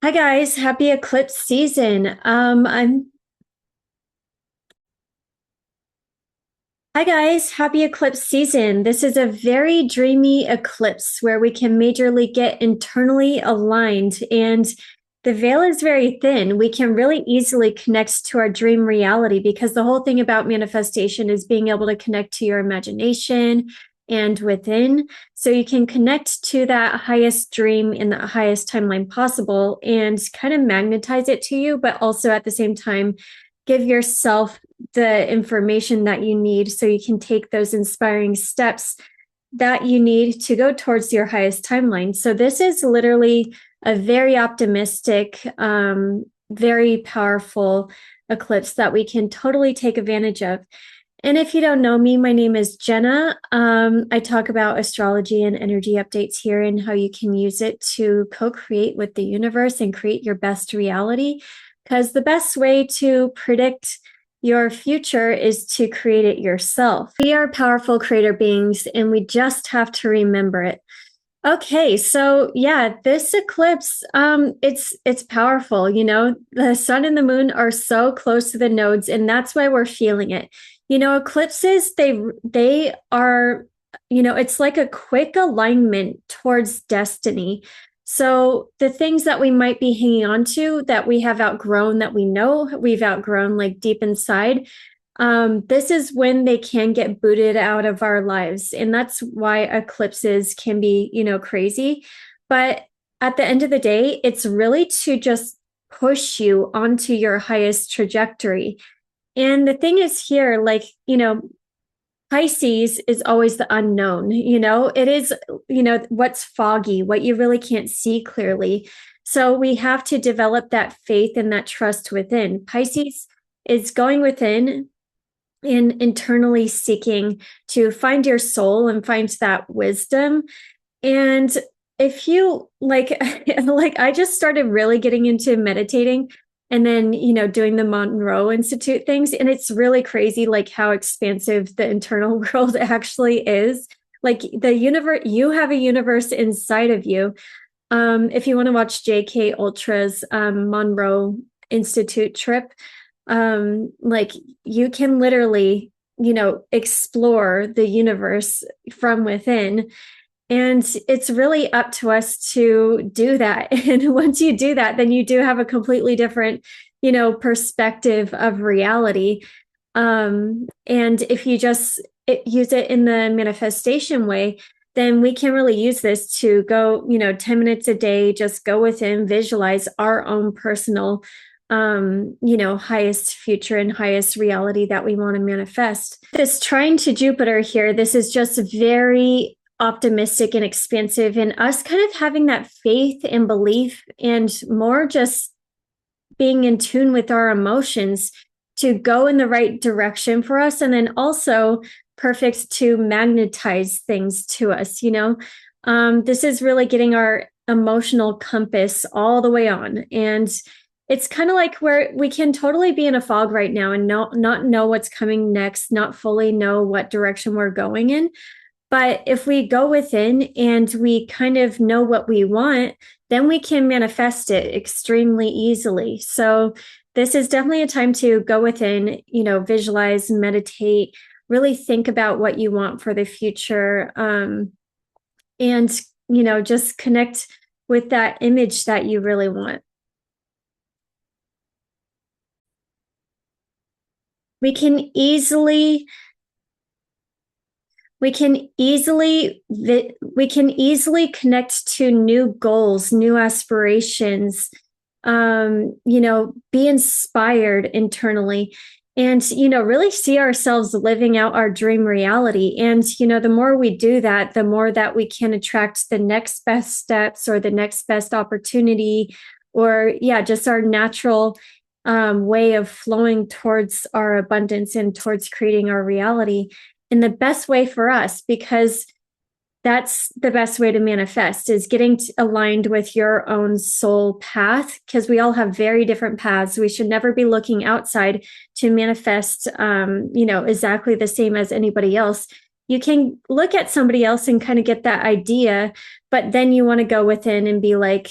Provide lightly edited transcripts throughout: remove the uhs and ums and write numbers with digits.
Hi guys, happy eclipse season. Hi guys, happy eclipse season. This is a very dreamy eclipse where we can majorly get internally aligned and the veil is very thin. We can really easily connect to our dream reality because the whole thing about manifestation is being able to connect to your imagination and within. So you can connect to that highest dream in the highest timeline possible and kind of magnetize it to you, but also at the same time, give yourself the information that you need so you can take those inspiring steps that you need to go towards your highest timeline. So this is literally a very optimistic, very powerful eclipse that we can totally take advantage of. And if you don't know me, my name is Jenna. I talk about astrology and energy updates here and how you can use it to co-create with the universe and create your best reality. Because the best way to predict your future is to create it yourself. We are powerful creator beings and we just have to remember it. Okay, so yeah, this eclipse, it's powerful. You know, the sun and the moon are so close to the nodes, and that's why we're feeling it. You know, eclipses, they are, it's like a quick alignment towards destiny. So the things that we might be hanging on to that we have outgrown, that we know we've outgrown, like deep inside, this is when they can get booted out of our lives. And that's why eclipses can be, crazy. But at the end of the day, it's really to just push you onto your highest trajectory. And the thing is here, like, Pisces is always the unknown, it is, what's foggy, what you really can't see clearly. So we have to develop that faith and that trust within. Pisces is going within and internally seeking to find your soul and find that wisdom. And if you like, like I just started really getting into meditating and then, doing the Monroe Institute things. And it's really crazy, like how expansive the internal world actually is. Like the universe, you have a universe inside of you. If you want to watch JK Ultra's Monroe Institute trip, like you can literally, explore the universe from within. And it's really up to us to do that. And once you do that, then you do have a completely different, perspective of reality. And if you just use it in the manifestation way, then we can really use this to go, 10 minutes a day, just go within, visualize our own personal, highest future and highest reality that we want to manifest. This trine to Jupiter here, this is just very optimistic and expansive, and us kind of having that faith and belief and more just being in tune with our emotions to go in the right direction for us. And then also perfect to magnetize things to us, this is really getting our emotional compass all the way on. And it's kind of like where we can totally be in a fog right now and not know what's coming next, not fully know what direction we're going in. But if we go within and we kind of know what we want, then we can manifest it extremely easily. So this is definitely a time to go within, visualize, meditate, really think about what you want for the future. And, just connect with that image that you really want. We can easily connect to new goals, new aspirations, be inspired internally and, really see ourselves living out our dream reality. And, the more we do that, the more that we can attract the next best steps or the next best opportunity, or just our natural way of flowing towards our abundance and towards creating our reality in the best way for us, because that's the best way to manifest, is getting aligned with your own soul path, because we all have very different paths. We should never be looking outside to manifest, exactly the same as anybody else. you can look at somebody else and kind of get that idea, but then you want to go within and be like,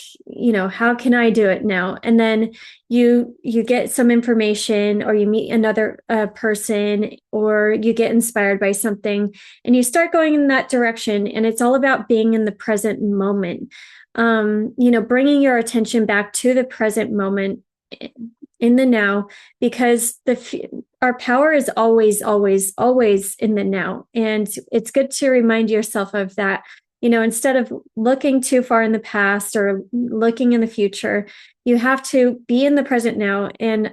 how can I do it now? And then you get some information, or you meet another person, or you get inspired by something, and you start going in that direction. And it's all about being in the present moment. Bringing your attention back to the present moment, in the now, because our power is always, always, always in the now. And it's good to remind yourself of that. Instead of looking too far in the past or looking in the future, you have to be in the present now and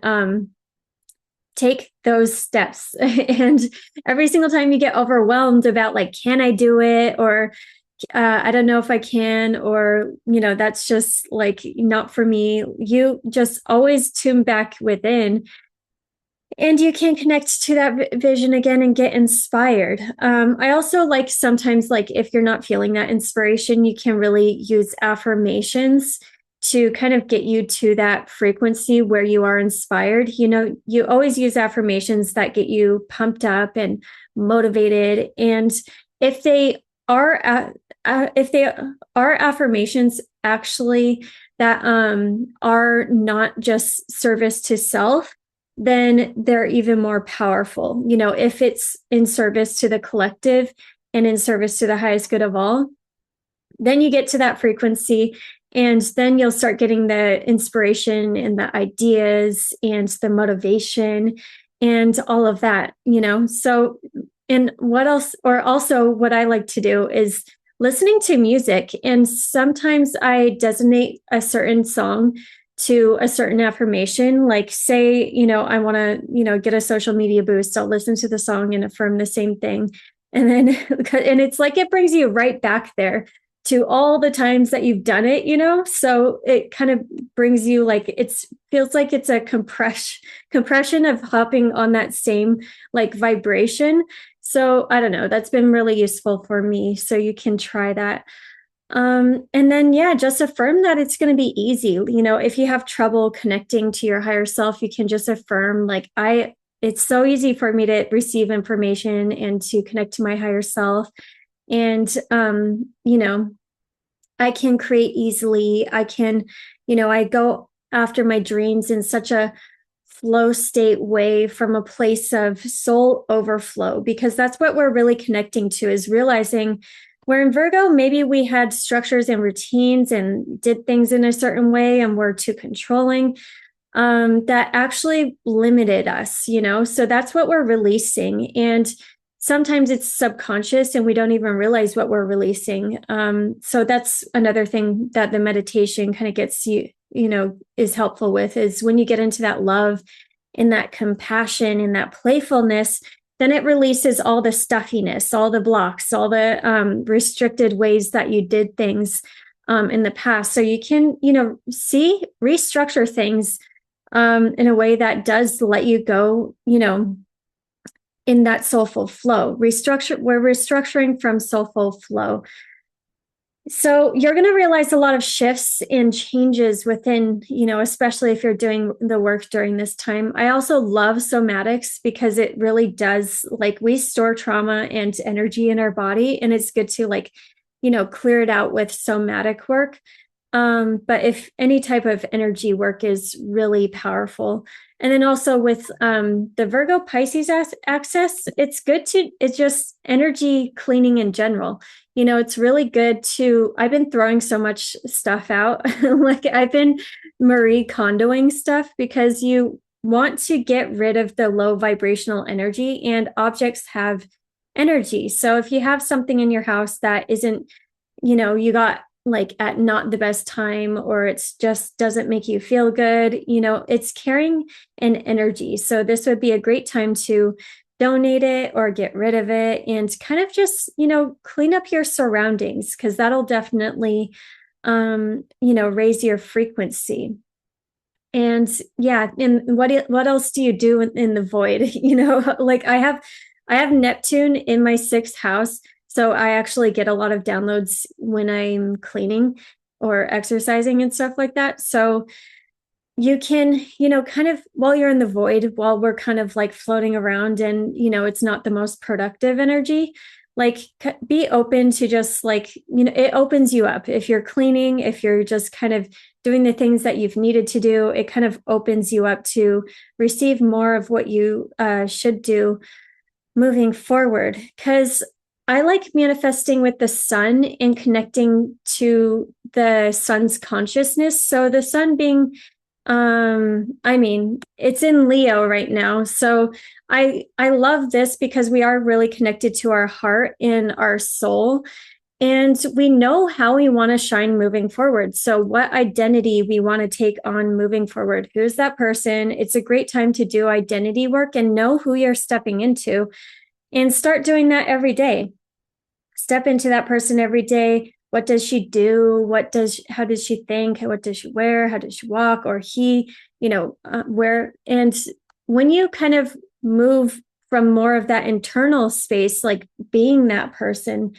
take those steps. And every single time you get overwhelmed about like, can I do it? Or I don't know if I can, or, that's just like not for me. You just always tune back within, and you can connect to that vision again and get inspired. I also like sometimes, like if you're not feeling that inspiration, you can really use affirmations to kind of get you to that frequency where you are inspired. You always use affirmations that get you pumped up and motivated. And if they are affirmations actually that are not just service to self, then they're even more powerful. If it's in service to the collective and in service to the highest good of all, then you get to that frequency, and then you'll start getting the inspiration and the ideas and the motivation and all of that, So, and what else, or also what I like to do is listening to music. And sometimes I designate a certain song to a certain affirmation. Like say, I want to, get a social media boost. I'll listen to the song and affirm the same thing. And then, and it's like, it brings you right back there to all the times that you've done it, so it kind of brings you like, it feels like it's a compression of hopping on that same like vibration. So I don't know, that's been really useful for me. So you can try that. And then, just affirm that it's going to be easy. If you have trouble connecting to your higher self, you can just affirm like, it's so easy for me to receive information and to connect to my higher self. And, I can create easily. I can, I go after my dreams in such a flow state way, from a place of soul overflow, because that's what we're really connecting to, is realizing where in Virgo, maybe we had structures and routines and did things in a certain way and we're too controlling, that actually limited us, so that's what we're releasing. And sometimes it's subconscious and we don't even realize what we're releasing. So that's another thing that the meditation kind of gets you, is helpful with, is when you get into that love and that compassion and that playfulness, then it releases all the stuffiness, all the blocks, all the restricted ways that you did things in the past. So you can, restructure things in a way that does let you go, in that soulful flow. We're restructuring from soulful flow. So you're going to realize a lot of shifts and changes within, especially if you're doing the work during this time. I also love somatics because it really does, like, we store trauma and energy in our body, and it's good to clear it out with somatic work. But if any type of energy work is really powerful. And then also with the Virgo Pisces access, it's just energy cleaning in general. It's really good I've been throwing so much stuff out. Like I've been Marie Kondoing stuff, because you want to get rid of the low vibrational energy, and objects have energy. So if you have something in your house that isn't, you got like at not the best time, or it's just doesn't make you feel good, it's carrying an energy. So this would be a great time to donate it or get rid of it, and kind of just, clean up your surroundings, because that'll definitely, raise your frequency. And and what else do you do in the void? Like I have Neptune in my 6th house. So I actually get a lot of downloads when I'm cleaning or exercising and stuff like that. So you can, kind of while you're in the void, while we're kind of like floating around and, it's not the most productive energy, like be open to just like, it opens you up. If you're cleaning, if you're just kind of doing the things that you've needed to do, it kind of opens you up to receive more of what you should do moving forward. Because I like manifesting with the sun and connecting to the sun's consciousness. So the sun being, it's in Leo right now. So I love this because we are really connected to our heart and our soul. And we know how we want to shine moving forward. So what identity we want to take on moving forward. Who's that person? It's a great time to do identity work and know who you're stepping into, and start doing that every day. Step into that person every day. What does she do? How does she think? What does she wear? How does she walk? Or he, where, and when you kind of move from more of that internal space, like being that person,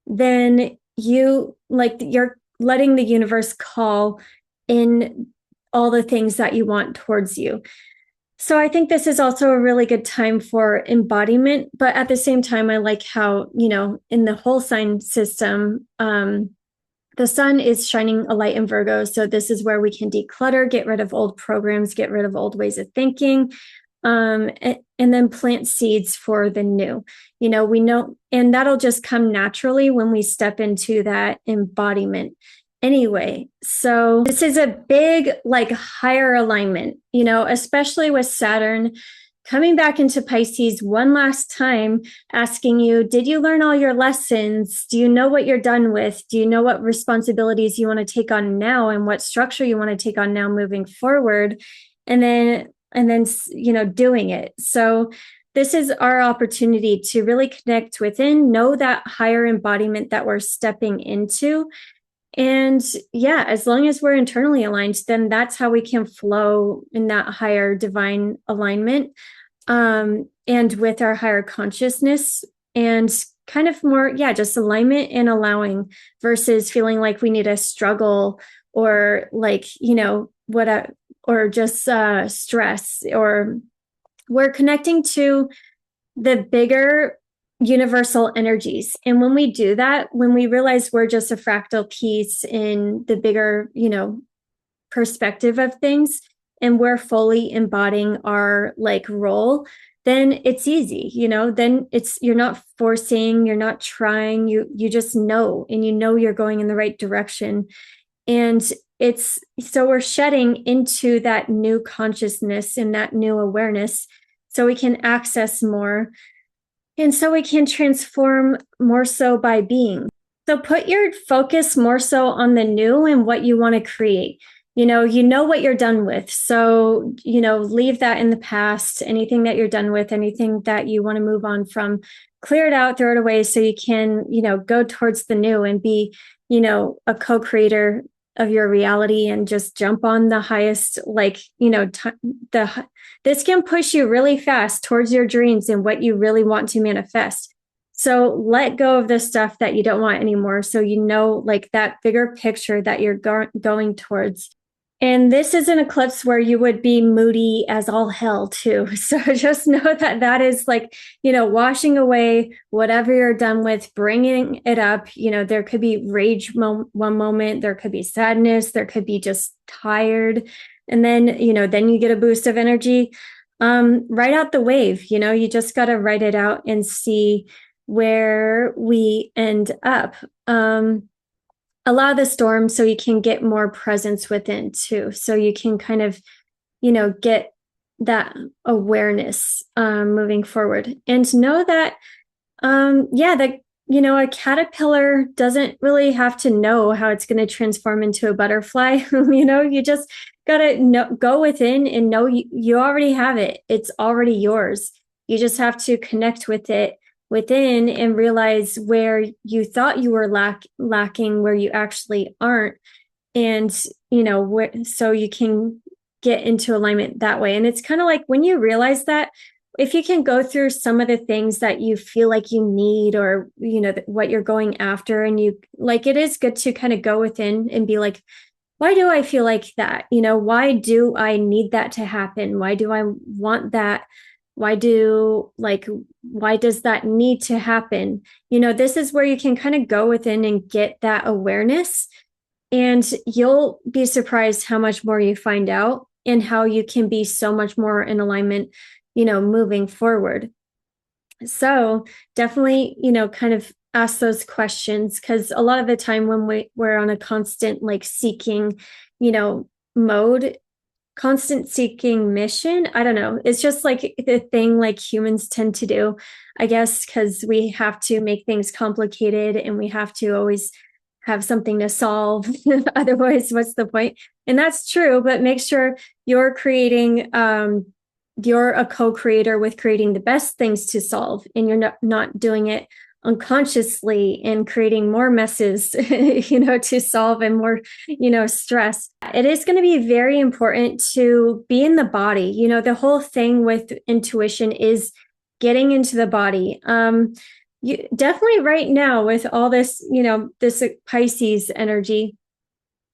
then you're letting the universe call in all the things that you want towards you. So I think this is also a really good time for embodiment, but at the same time, I like how, in the whole sign system, the sun is shining a light in Virgo. So this is where we can declutter, get rid of old programs, get rid of old ways of thinking, and then plant seeds for the new. We know, and that'll just come naturally when we step into that embodiment. Anyway, so this is a big, like, higher alignment, especially with Saturn coming back into Pisces one last time, asking you, did you learn all your lessons? Do you know what you're done with? Do you know what responsibilities you want to take on now and what structure you want to take on now moving forward? And then, doing it. So this is our opportunity to really connect within, know that higher embodiment that we're stepping into. And yeah, as long as we're internally aligned, then that's how we can flow in that higher divine alignment, and with our higher consciousness, and kind of more, just alignment and allowing versus feeling like we need to struggle or like, or just stress, or we're connecting to the bigger universal energies. And when we do that, when we realize we're just a fractal piece in the bigger, perspective of things, and we're fully embodying our role, then it's easy, then you're not forcing, you're not trying, you just know, and you're going in the right direction. And so we're shedding into that new consciousness and that new awareness so we can access more. And so we can transform more so by being. So put your focus more so on the new and what you want to create. You know what you're done with. So, leave that in the past, anything that you're done with, anything that you want to move on from, clear it out, throw it away so you can, go towards the new and be, a co-creator of your reality, and just jump on the highest, this can push you really fast towards your dreams and what you really want to manifest. So let go of the stuff that you don't want anymore. So, that bigger picture that you're going towards. And this is an eclipse where you would be moody as all hell too. So just know that is washing away whatever you're done with, bringing it up. There could be rage one moment, there could be sadness, there could be just tired. And then, then you get a boost of energy. Ride out the wave, you just got to write it out and see where we end up. Allow the storm so you can get more presence within too. So you can kind of, get that awareness moving forward, and know that, a caterpillar doesn't really have to know how it's going to transform into a butterfly. You just got to go within and know you already have it. It's already yours. You just have to connect with it within and realize where you thought you were lacking, where you actually aren't. And, so you can get into alignment that way. And it's kind of like when you realize that, if you can go through some of the things that you feel like you need, or, what you're going after, and it is good to kind of go within and be like, why do I feel like that? Why do I need that to happen? Why do I want that? Why does that need to happen? This is where you can kind of go within and get that awareness, and you'll be surprised how much more you find out and how you can be so much more in alignment, moving forward. So definitely, kind of ask those questions, because a lot of the time when we're on a constant seeking, mode, constant seeking mission, I don't know, it's just the thing humans tend to do, I guess, because we have to make things complicated and we have to always have something to solve. Otherwise, what's the point? And that's true, but make sure you're you're a co-creator with creating the best things to solve, and you're not doing it unconsciously and creating more messes, to solve, and more, stress. It is going to be very important to be in the body. The whole thing with intuition is getting into the body. You definitely right now with all this, this Pisces energy,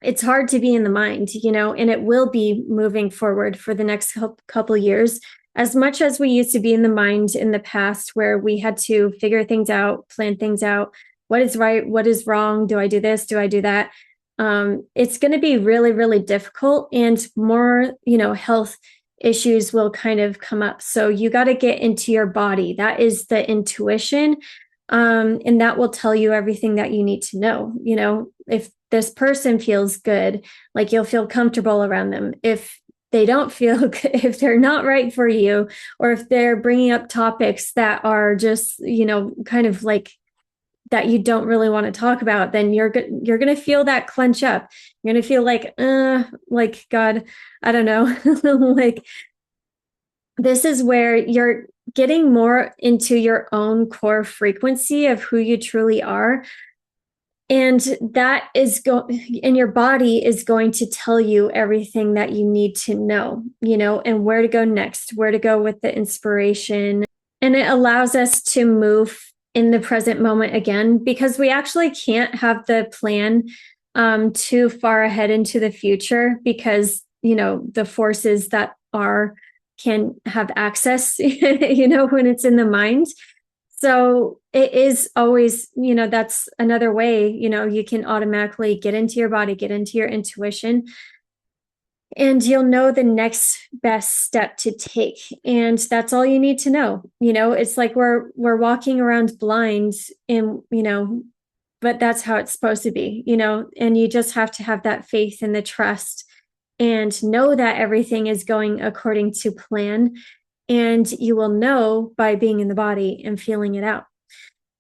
it's hard to be in the mind, and it will be moving forward for the next couple years. As much as we used to be in the mind in the past, where we had to figure things out, plan things out, what is right, what is wrong, do I do this, do I do that? It's going to be really, really difficult, and more, health issues will kind of come up. So you got to get into your body. That is the intuition. And that will tell you everything that you need to know. If this person feels good, you'll feel comfortable around them. If they don't feel good, if they're not right for you, or if they're bringing up topics that are just, kind of that you don't really want to talk about, then you're going to feel that clench up. You're going to feel God, I don't know, this is where you're getting more into your own core frequency of who you truly are. And that is and your body is going to tell you everything that you need to know, and where to go next, where to go with the inspiration. And it allows us to move in the present moment again, because we actually can't have the plan too far ahead into the future, because, the forces that can have access, when it's in the mind. So it is always, that's another way, you can automatically get into your body, get into your intuition, and you'll know the next best step to take. And that's all you need to know. It's like we're walking around blind, and, but that's how it's supposed to be, and you just have to have that faith and the trust and know that everything is going according to plan. And you will know by being in the body and feeling it out.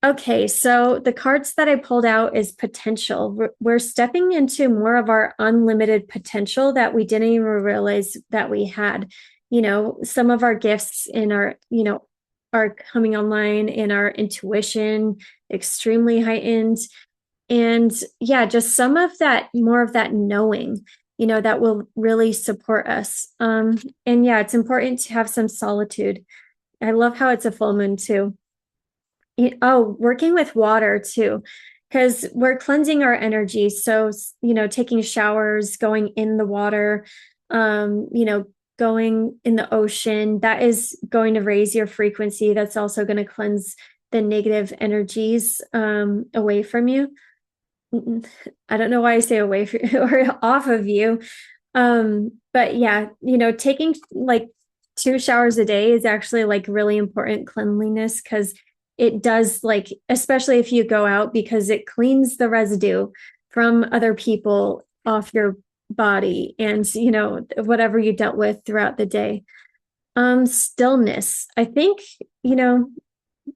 Okay, so the cards that I pulled out is potential. We're stepping into more of our unlimited potential that we didn't even realize that we had. Some of our gifts in our, are coming online, in our intuition, extremely heightened. And yeah, just some of that, more of that knowing, that will really support us. And yeah, it's important to have some solitude. I love how it's a full moon too. Working with water too, because we're cleansing our energy. So, taking showers, going in the water, going in the ocean, that is going to raise your frequency. That's also going to cleanse the negative energies away from you. I don't know why I say away from, or off of you. But yeah, taking 2 showers a day is actually really important cleanliness, because it does, especially if you go out, because it cleans the residue from other people off your body and, whatever you dealt with throughout the day. Stillness. I think,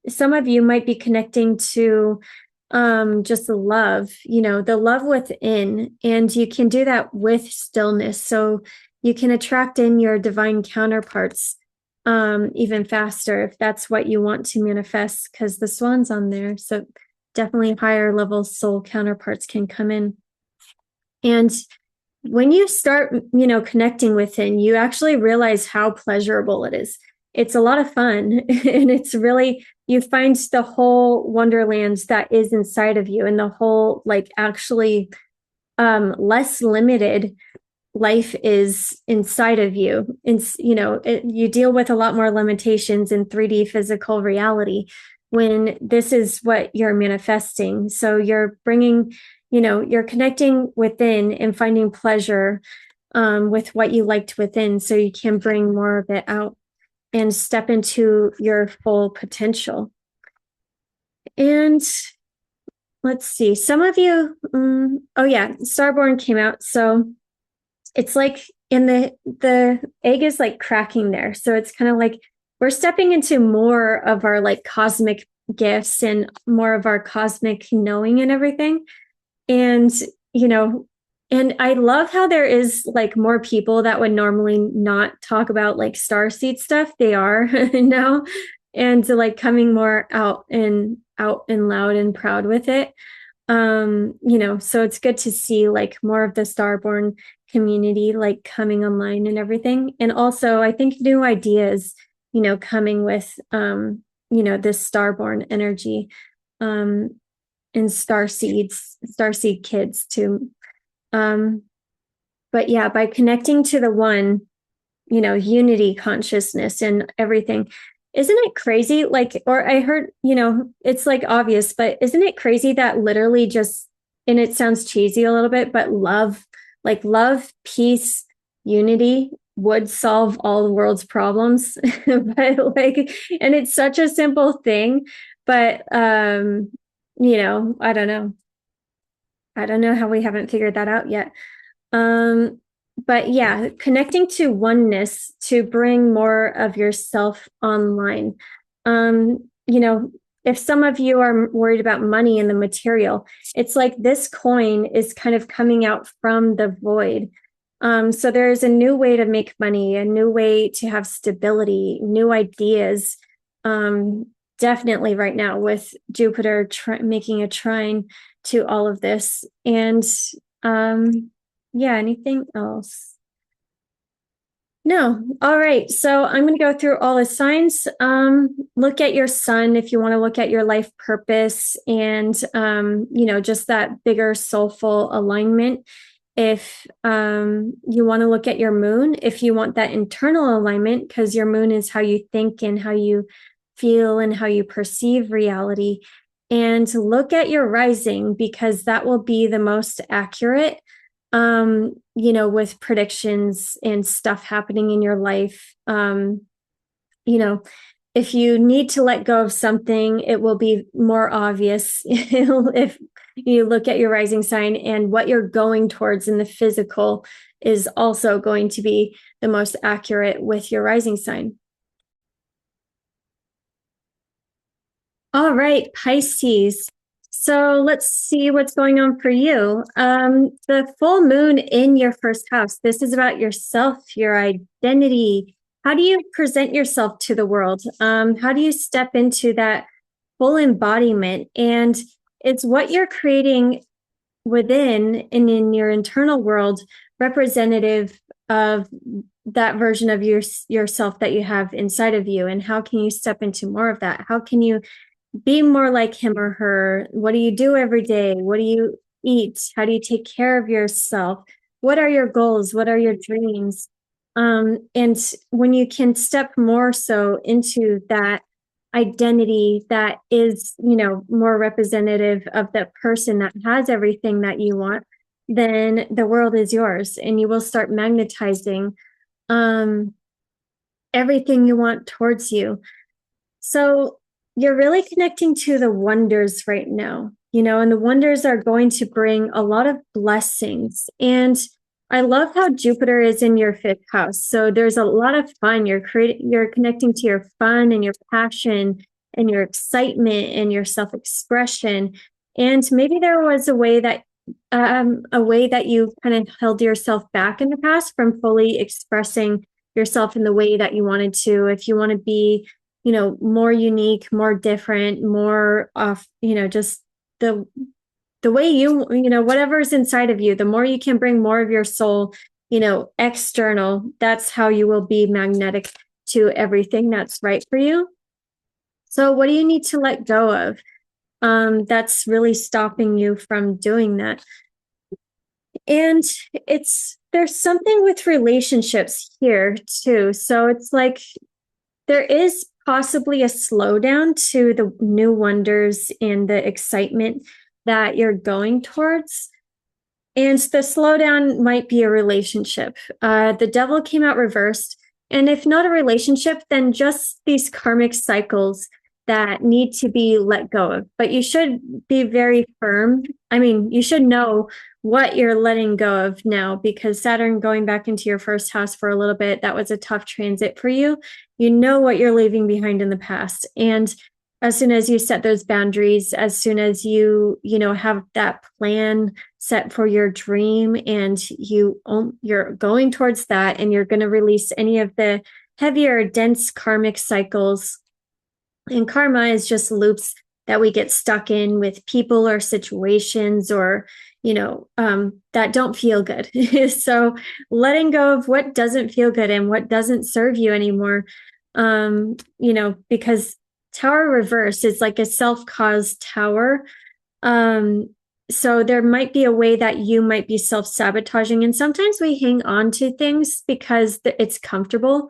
some of you might be connecting to just the love, the love within, and you can do that with stillness. So you can attract in your divine counterparts even faster if that's what you want to manifest, because the swan's on there. So definitely higher level soul counterparts can come in. And when you start, connecting within, you actually realize how pleasurable it is. It's a lot of fun, and it's really, you find the whole wonderland that is inside of you, and the whole actually less limited life is inside of you. It's, you deal with a lot more limitations in 3D physical reality when this is what you're manifesting. So you're bringing, you're connecting within and finding pleasure with what you liked within, so you can bring more of it out and step into your full potential. And let's see, some of you, oh yeah, Starborn came out. So it's like in the egg is like cracking there. So it's kind of like we're stepping into more of our like cosmic gifts and more of our cosmic knowing and everything. And, and I love how there is like more people that would normally not talk about like starseed stuff. They are now, and like coming more out and loud and proud with it. So it's good to see like more of the Starborn community like coming online and everything. And also I think new ideas, coming with this Starborn energy, and starseed kids too. But yeah, by connecting to the one, unity consciousness and everything. Isn't it crazy? Like, or I heard, it's like obvious, but isn't it crazy that literally just, and it sounds cheesy a little bit, but love, peace, unity would solve all the world's problems. But like, and it's such a simple thing, but, I don't know. I don't know how we haven't figured that out yet. But yeah, connecting to oneness to bring more of yourself online. If some of you are worried about money and the material, it's like this coin is kind of coming out from the void. So there's a new way to make money, a new way to have stability, new ideas. Definitely right now with Jupiter making a trine to all of this. And yeah, anything else? No. All right. So I'm going to go through all the signs. Look at your sun if you want to look at your life purpose and, just that bigger soulful alignment. If you want to look at your moon, if you want that internal alignment, because your moon is how you think and how you feel and how you perceive reality. And look at your rising, because that will be the most accurate, with predictions and stuff happening in your life. If you need to let go of something, it will be more obvious if you look at your rising sign, and what you're going towards in the physical is also going to be the most accurate with your rising sign. All right, Pisces. So let's see what's going on for you. The full moon in your first house. This is about yourself, your identity. How do you present yourself to the world? How do you step into that full embodiment? And it's what you're creating within and in your internal world, representative of that version of yourself that you have inside of you. And how can you step into more of that? How can you be more like him or her? What do you do every day? What do you eat? How do you take care of yourself? What are your goals? What are your dreams? And when you can step more so into that identity that is, more representative of the person that has everything that you want, then the world is yours, and you will start magnetizing everything you want towards you. So you're really connecting to the wonders right now, and the wonders are going to bring a lot of blessings. And I love how Jupiter is in your fifth house. So there's a lot of fun. You're connecting to your fun and your passion and your excitement and your self-expression. And maybe there was a way that you kind of held yourself back in the past from fully expressing yourself in the way that you wanted to. If you want to be, more unique, more different, more off, just the way whatever's inside of you, the more you can bring more of your soul, external, that's how you will be magnetic to everything that's right for you. So what do you need to let go of? That's really stopping you from doing that. And it's there's something with relationships here too. So it's like there is possibly a slowdown to the new wonders and the excitement that you're going towards. And the slowdown might be a relationship. The devil came out reversed. And if not a relationship, then just these karmic cycles that need to be let go of. But you should be very firm. I mean, you should know what you're letting go of now, because Saturn going back into your first house for a little bit, that was a tough transit for you. You know what you're leaving behind in the past. And as soon as you set those boundaries, as soon as you have that plan set for your dream, and you're going towards that, and you're going to release any of the heavier, dense karmic cycles. And karma is just loops that we get stuck in with people or situations, or that don't feel good. So letting go of what doesn't feel good and what doesn't serve you anymore, because Tower reverse is like a self-caused tower. So there might be a way that you might be self-sabotaging. And sometimes we hang on to things because it's comfortable,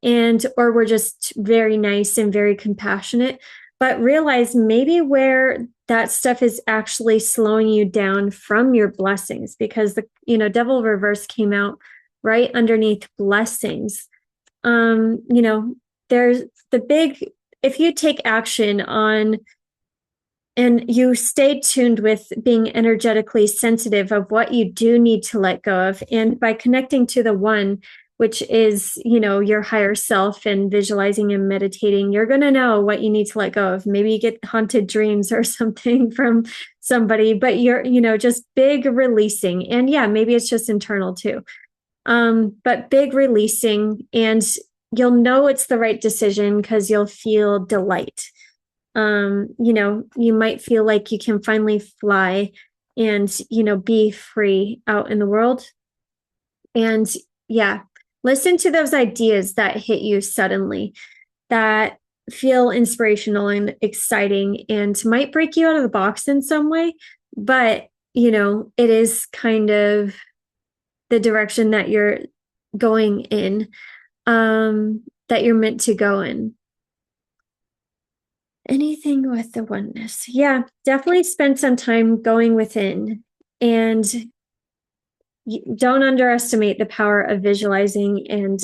or we're just very nice and very compassionate. But realize maybe where that stuff is actually slowing you down from your blessings, because the devil reverse came out right underneath blessings. There's the big, if you take action on and you stay tuned with being energetically sensitive of what you do need to let go of, and by connecting to the one, which is, your higher self, and visualizing and meditating, you're going to know what you need to let go of. Maybe you get haunted dreams or something from somebody, but you're, just big releasing. And yeah, maybe it's just internal too. But big releasing, and you'll know it's the right decision because you'll feel delight. You might feel like you can finally fly and, be free out in the world. And yeah, listen to those ideas that hit you suddenly, that feel inspirational and exciting and might break you out of the box in some way. But, it is kind of the direction that you're going in, that you're meant to go in. Anything with the oneness. Yeah, definitely spend some time going within, and don't underestimate the power of visualizing and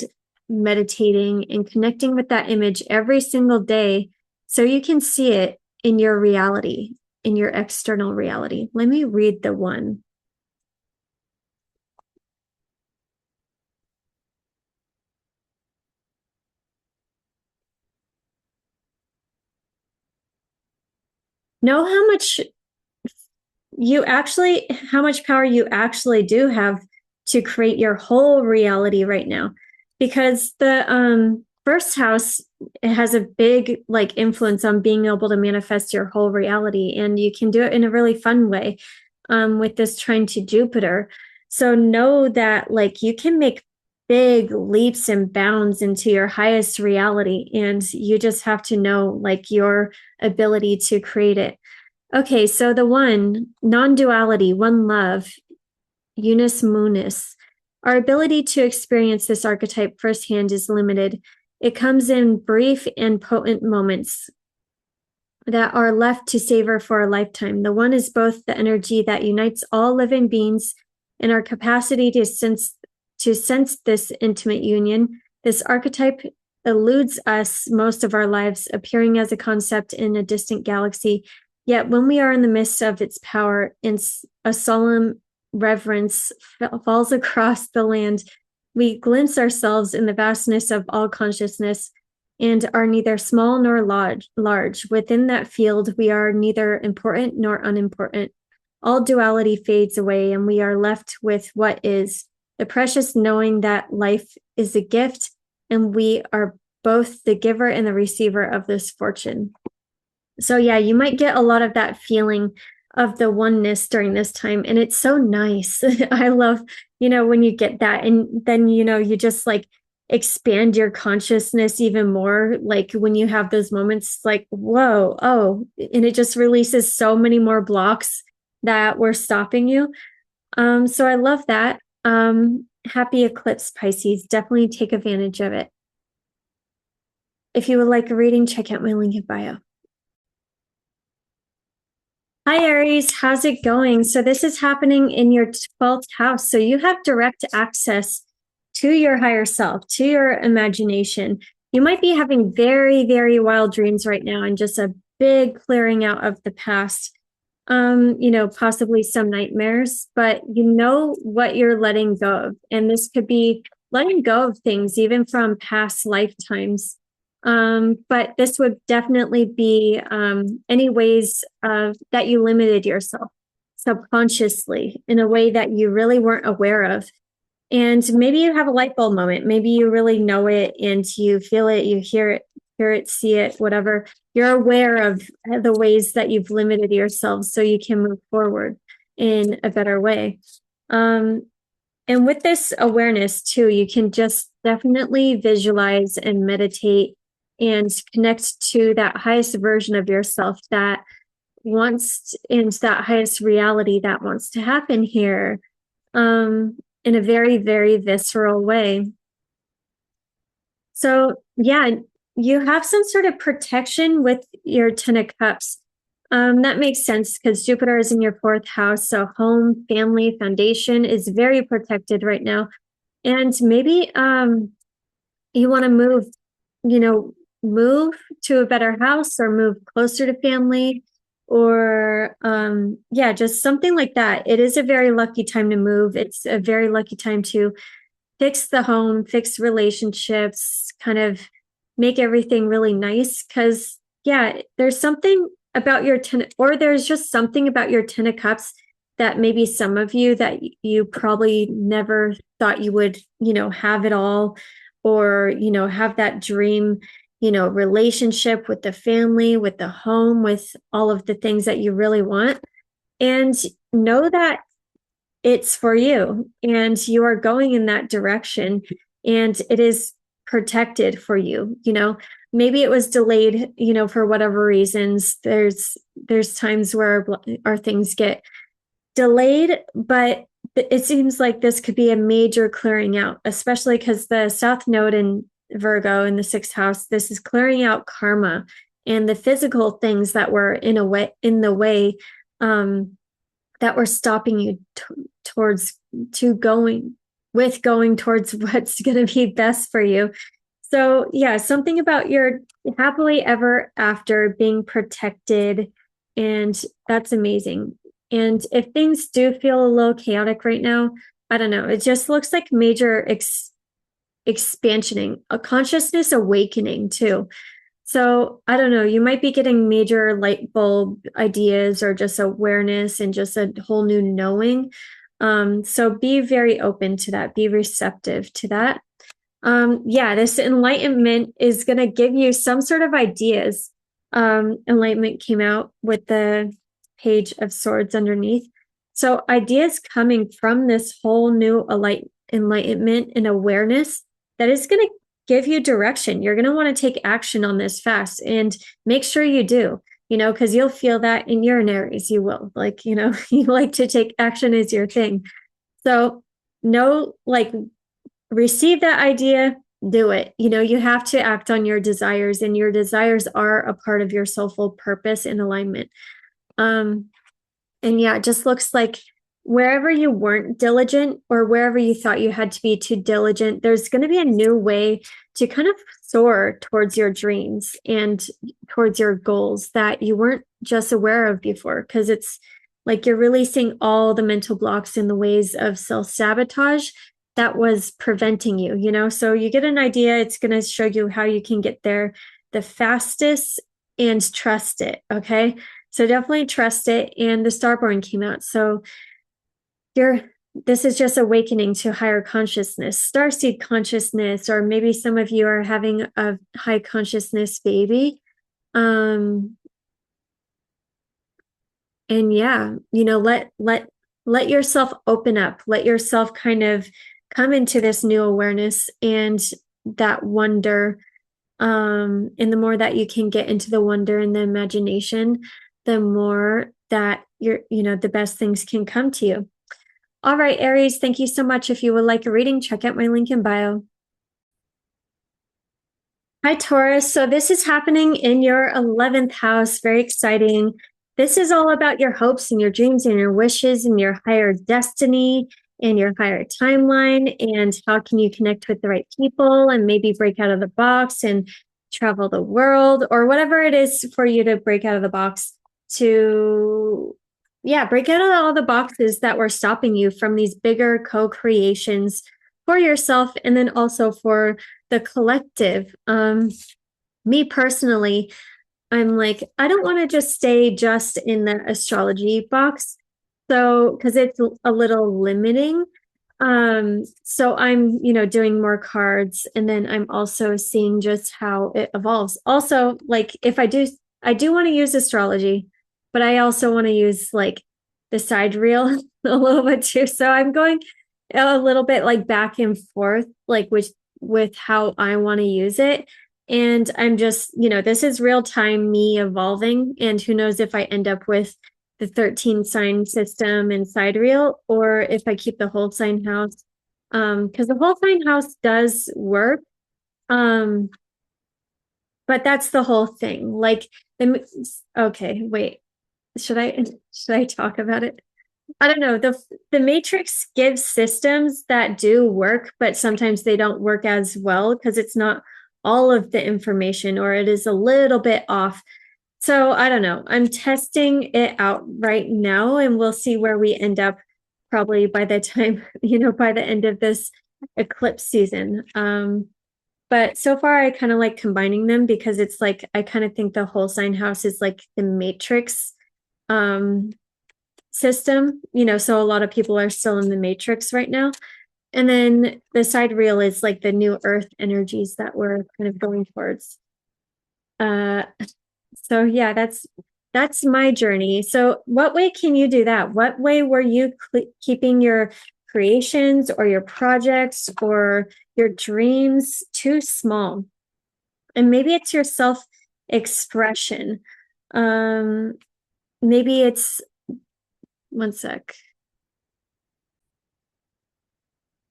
meditating and connecting with that image every single day so you can see it in your reality, in your external reality. Let me read the one. Know how much power you actually do have to create your whole reality right now, because the first house, it has a big influence on being able to manifest your whole reality, and you can do it in a really fun way with this trine to Jupiter. So know that you can make big leaps and bounds into your highest reality, and you just have to know your ability to create it. Okay, so the one, non-duality, one love, unus munus. Our ability to experience this archetype firsthand is limited. It comes in brief and potent moments that are left to savor for a lifetime. The one is both the energy that unites all living beings and our capacity to sense this intimate union. This archetype eludes us most of our lives, appearing as a concept in a distant galaxy. Yet when we are in the midst of its power, a solemn reverence falls across the land. We glimpse ourselves in the vastness of all consciousness and are neither small nor large. Within that field, we are neither important nor unimportant. All duality fades away, and we are left with what is, the precious knowing that life is a gift, and we are both the giver and the receiver of this fortune. So yeah, you might get a lot of that feeling of the oneness during this time. And it's so nice. I love, when you get that, and then, you just expand your consciousness even more. When you have those moments, whoa, oh, and it just releases so many more blocks that were stopping you. So I love that. happy eclipse, Pisces. Definitely take advantage of it. If you would like a reading, check out my link in bio. Hi, Aries. How's it going? So this is happening in your 12th house. So you have direct access to your higher self, to your imagination. You might be having very, very wild dreams right now and just a big clearing out of the past. Possibly some nightmares, but you know what you're letting go of. And this could be letting go of things even from past lifetimes. But this would definitely be any ways that you limited yourself subconsciously in a way that you really weren't aware of. And maybe you have a light bulb moment. Maybe you really know it and you feel it, you hear it, see it, whatever. You're aware of the ways that you've limited yourself so you can move forward in a better way. And with this awareness too, you can just definitely visualize and meditate and connect to that highest version of yourself that wants, and that highest reality that wants to happen here in a very, very visceral way. So yeah, you have some sort of protection with your 10 of Cups. That makes sense because Jupiter is in your 4th house. So home, family, foundation is very protected right now. And maybe you want to move to a better house or move closer to family or just something like that. It is a very lucky time to move. It's a very lucky time to fix the home, fix relationships, kind of make everything really nice. Because, there's something about your 10, or there's just something about your 10 of Cups that maybe some of you that you probably never thought you would, have it all, or, have that dream, relationship with the family, with the home, with all of the things that you really want. And know that it's for you and you are going in that direction and it is protected for you. Maybe it was delayed, for whatever reasons. There's times where our things get delayed, but it seems like this could be a major clearing out, especially because the South Node in Virgo in the 6th house, this is clearing out karma and the physical things that were in the way that were stopping you towards going towards what's going to be best for you. So something about your happily ever after being protected, and that's amazing. And if things do feel a little chaotic right now, I don't know, it just looks like major expansioning, a consciousness awakening too. So I don't know, you might be getting major light bulb ideas or just awareness and just a whole new knowing. So be very open to that, be receptive to that. This enlightenment is going to give you some sort of ideas. Enlightenment came out with the Page of Swords underneath. So ideas coming from this whole new enlightenment and awareness that is going to give you direction. You're going to want to take action on this fast and make sure you do, because you'll feel that in your Aries. You will you like to take action as your thing. So receive that idea, do it. You have to act on your desires, and your desires are a part of your soulful purpose and alignment. It just looks like wherever you weren't diligent or wherever you thought you had to be too diligent, there's going to be a new way to kind of soar towards your dreams and towards your goals that you weren't just aware of before, because it's like you're releasing all the mental blocks in the ways of self-sabotage that was preventing you, so you get an idea, it's going to show you how you can get there the fastest, and trust it. Okay. So definitely trust it. And the Starborn came out. So this is just awakening to higher consciousness, starseed consciousness, or maybe some of you are having a high consciousness baby. And let yourself open up, let yourself kind of come into this new awareness and that wonder. And the more that you can get into the wonder and the imagination, the more that the best things can come to you. All right, Aries, thank you so much. If you would like a reading, check out my link in bio. Hi, Taurus. So this is happening in your 11th house. Very exciting. This is all about your hopes and your dreams and your wishes and your higher destiny and your higher timeline and how can you connect with the right people and maybe break out of the box and travel the world or whatever it is for you to break out of the box to, yeah, break out of all the boxes that were stopping you from these bigger co-creations for yourself and then also for the collective. Me personally, I'm like, I don't want to just stay just in the astrology box. So, because it's a little limiting. So I'm, doing more cards and then I'm also seeing just how it evolves. Also, like if I do want to use astrology, but I also want to use like the side reel a little bit too. So I'm going a little bit like back and forth, like with how I want to use it. And I'm just, this is real time me evolving. And who knows if I end up with the 13 sign system and sidereal, or if I keep the whole sign house. Because the whole sign house does work. But that's the whole thing. Like okay, wait. Should I talk about it? I don't know. The matrix gives systems that do work, but sometimes they don't work as well because it's not all of the information or it is a little bit off. So I don't know. I'm testing it out right now and we'll see where we end up probably by the time, by the end of this eclipse season. But so far I kind of like combining them because it's like I kind of think the whole sign house is like the matrix system, so a lot of people are still in the matrix right now. And then the sidereal is like the new earth energies that we're kind of going towards. So yeah, that's my journey. So what way can you do that? What way were you keeping your creations or your projects or your dreams too small? And maybe it's your self expression. Maybe it's one sec.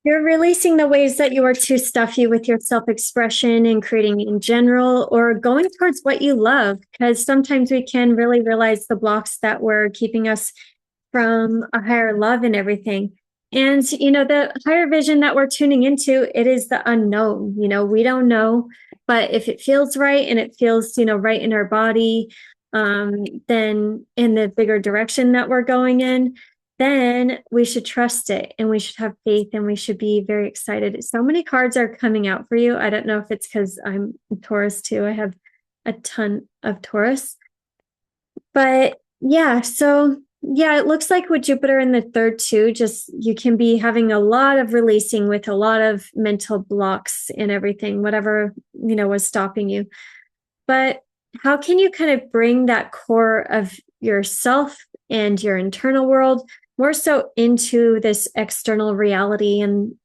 You're releasing the ways that you are too stuffy with your self expression and creating in general, or going towards what you love. Because sometimes we can really realize the blocks that were keeping us from a higher love and everything. And, the higher vision that we're tuning into, it is the unknown. We don't know, but if it feels right and it feels, right in our body, then in the bigger direction that we're going in, then we should trust it and we should have faith and we should be very excited. So many cards are coming out for you. I don't know if it's because I'm Taurus too. I have a ton of Taurus. But yeah, so yeah, it looks like with Jupiter in the third too, just you can be having a lot of releasing with a lot of mental blocks and everything, whatever, was stopping you. But how can you kind of bring that core of yourself and your internal world more so into this external reality and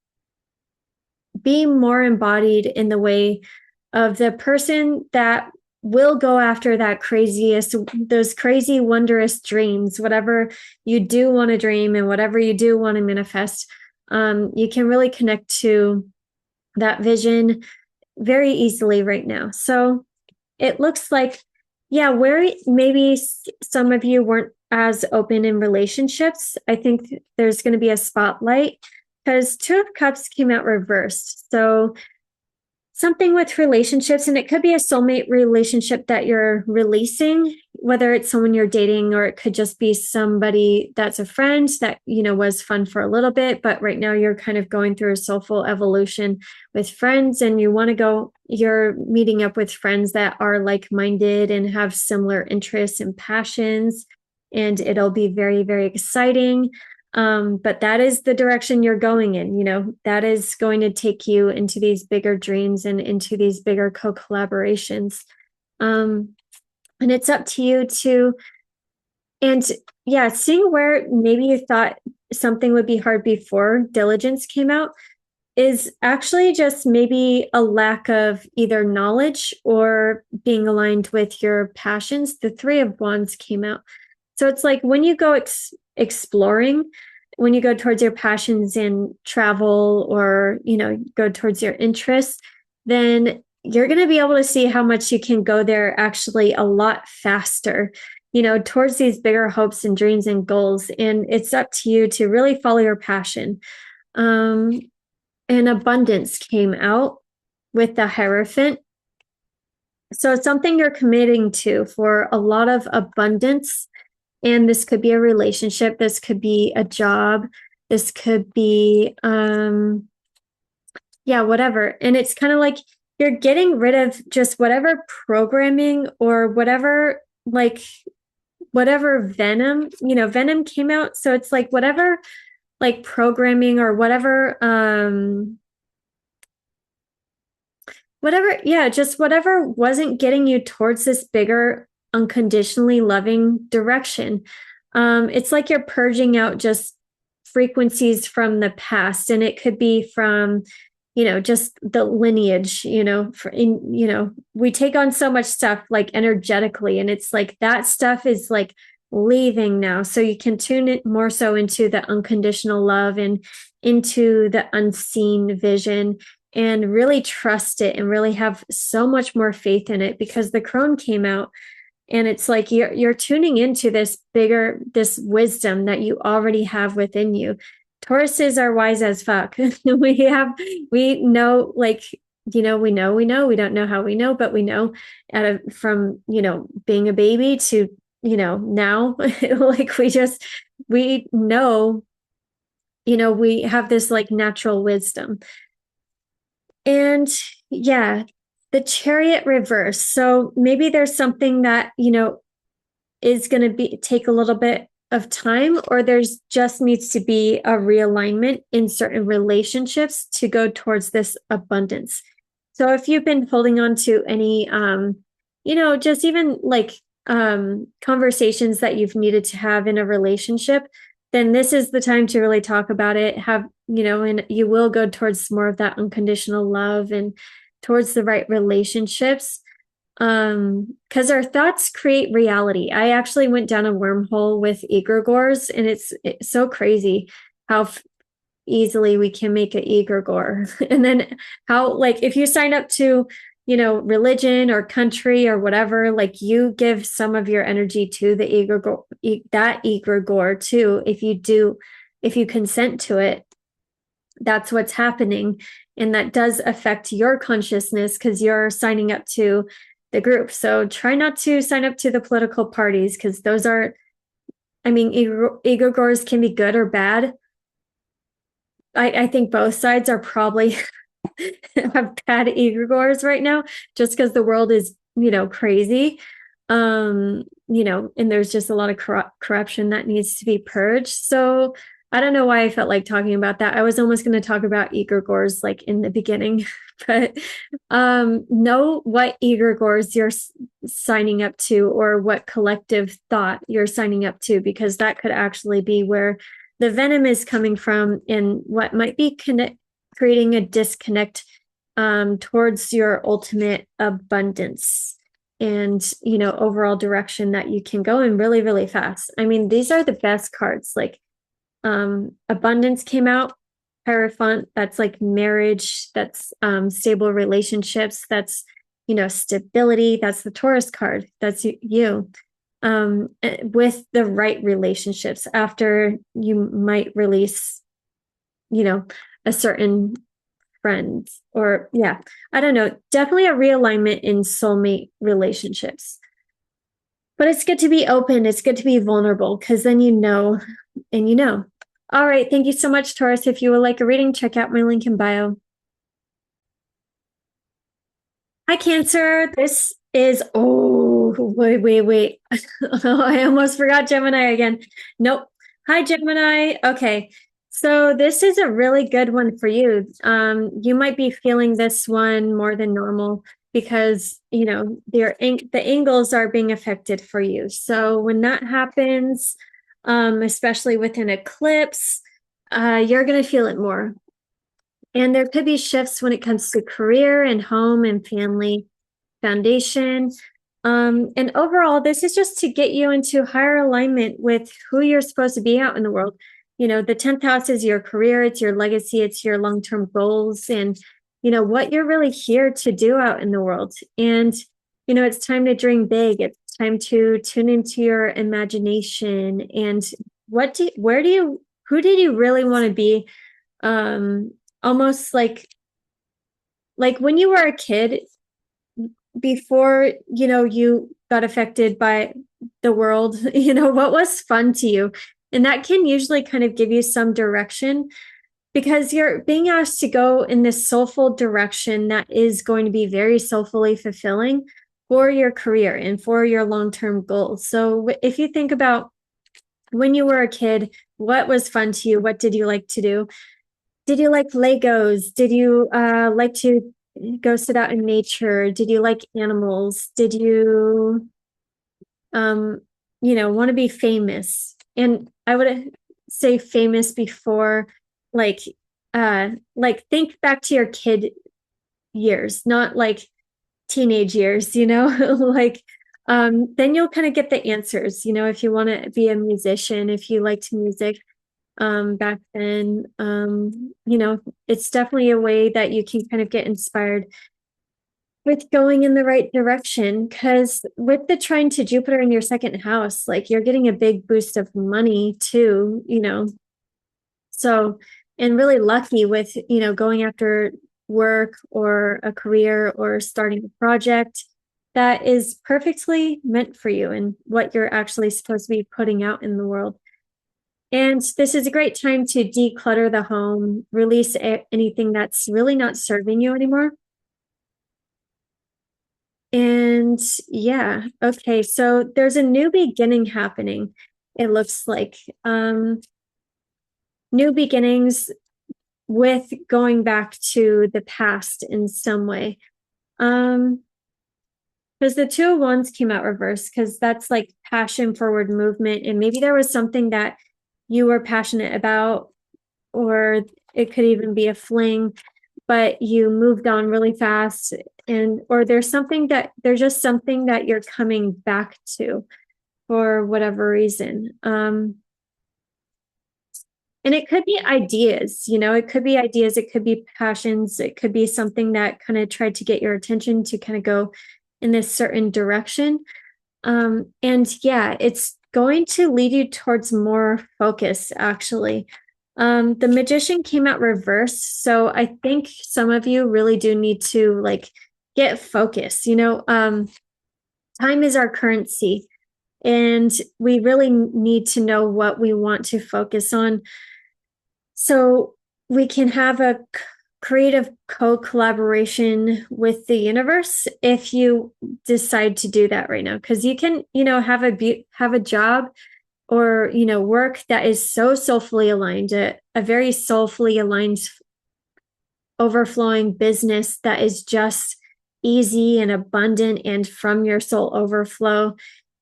be more embodied in the way of the person that will go after those crazy, wondrous dreams, whatever you do want to dream and whatever you do want to manifest. You can really connect to that vision very easily right now. So it looks like, yeah, where maybe some of you weren't as open in relationships, I think there's going to be a spotlight because Two of Cups came out reversed. So something with relationships, and it could be a soulmate relationship that you're releasing, whether it's someone you're dating or it could just be somebody that's a friend that, was fun for a little bit, but right now you're kind of going through a soulful evolution with friends and you're meeting up with friends that are like-minded and have similar interests and passions, and it'll be very, very exciting. But that is the direction you're going in, that is going to take you into these bigger dreams and into these bigger co-collaborations. And it's up to you to, and yeah, seeing where maybe you thought something would be hard before diligence came out is actually just maybe a lack of either knowledge or being aligned with your passions. The Three of Wands came out. So it's like when you go exploring, when you go towards your passions and travel, or, go towards your interests, then you're going to be able to see how much you can go there actually a lot faster, towards these bigger hopes and dreams and goals. And it's up to you to really follow your passion. And abundance came out with the Hierophant. So it's something you're committing to for a lot of abundance. And this could be a relationship. This could be a job. This could be, whatever. And it's kind of like you're getting rid of just whatever programming or whatever venom, venom came out. So it's like whatever like programming or just whatever wasn't getting you towards this bigger, unconditionally loving direction. It's like you're purging out just frequencies from the past, and it could be from, just the lineage, we take on so much stuff like energetically, and it's like that stuff is like leaving now. So you can tune it more so into the unconditional love and into the unseen vision, and really trust it and really have so much more faith in it, because the crone came out, and it's like you're tuning into this wisdom that you already have within you. Tauruses are wise as fuck. we know, like, we know, we don't know how we know, but we know from, being a baby to, now, like we know, we have this like natural wisdom. And the Chariot reverse. So maybe there's something that, is going to take a little bit of time, or there's just needs to be a realignment in certain relationships to go towards this abundance. So if you've been holding on to any, just even like conversations that you've needed to have in a relationship, then this is the time to really talk about it. And you will go towards more of that unconditional love and towards the right relationships. Because our thoughts create reality. I actually went down a wormhole with egregores, and it's so crazy how easily we can make an egregore. And then how, like, if you sign up to, religion or country or whatever, like you give some of your energy to the egregore too. If you consent to it, that's what's happening. And that does affect your consciousness because you're signing up to the group. So try not to sign up to the political parties, because those are, egregores can be good or bad. I think both sides are probably have bad egregores right now, just because the world is, crazy. And there's just a lot of corruption that needs to be purged. So I don't know why I felt like talking about that. I was almost going to talk about egregores like in the beginning, but know what egregores you're signing up to, or what collective thought you're signing up to, because that could actually be where the venom is coming from, and what might be creating a disconnect towards your ultimate abundance and, overall direction that you can go in really, really fast. These are the best cards. Like, abundance came out, Hierophant, that's like marriage, that's stable relationships, that's stability, that's the Taurus card, that's you, with the right relationships after you might release a certain friend, or I don't know, definitely a realignment in soulmate relationships. But it's good to be open, it's good to be vulnerable, because then and all right, thank you so much, Taurus. If you would like a reading, check out my link in bio. Hi, Cancer. This is, wait. I almost forgot Gemini again. Nope. Hi, Gemini. Okay. So this is a really good one for you. You might be feeling this one more than normal because, the angles are being affected for you. So when that happens, especially with an eclipse, you're going to feel it more. And there could be shifts when it comes to career and home and family foundation. And overall, this is just to get you into higher alignment with who you're supposed to be out in the world. the 10th house is your career, it's your legacy, it's your long-term goals, and what you're really here to do out in the world. And it's time to dream big. It's time to tune into your imagination. And who did you really want to be? Almost like when you were a kid, before you got affected by the world, what was fun to you? And that can usually kind of give you some direction, because you're being asked to go in this soulful direction that is going to be very soulfully fulfilling for your career and for your long-term goals. So if you think about when you were a kid, what was fun to you? What did you like to do? Did you like Legos? Did you like to go sit out in nature? Did you like animals? Did you want to be famous? And I would say famous before, like think back to your kid years, not like teenage years, like then you'll kind of get the answers, if you want to be a musician, if you liked music back then, it's definitely a way that you can kind of get inspired with going in the right direction. Because with the trine to Jupiter in your second house, like you're getting a big boost of money too, so, and really lucky with, going after work or a career or starting a project that is perfectly meant for you and what you're actually supposed to be putting out in the world. And this is a great time to declutter the home, release anything that's really not serving you anymore. And yeah, okay, so there's a new beginning happening. It looks like new beginnings with going back to the past in some way. Because the 2 of Wands came out reversed, because that's like passion, forward movement, and maybe there was something that you were passionate about, or it could even be a fling, but you moved on really fast, or there's just something that you're coming back to for whatever reason. And it could be ideas, it could be ideas, it could be passions, it could be something that kind of tried to get your attention to kind of go in this certain direction. And yeah, it's going to lead you towards more focus, actually. The Magician came out reversed. So I think some of you really do need to like get focused. Time is our currency, and we really need to know what we want to focus on, so we can have a creative co-collaboration with the universe if you decide to do that right now. Because you can, have a job or, work that is so soulfully aligned, a very soulfully aligned, overflowing business that is just easy and abundant and from your soul overflow.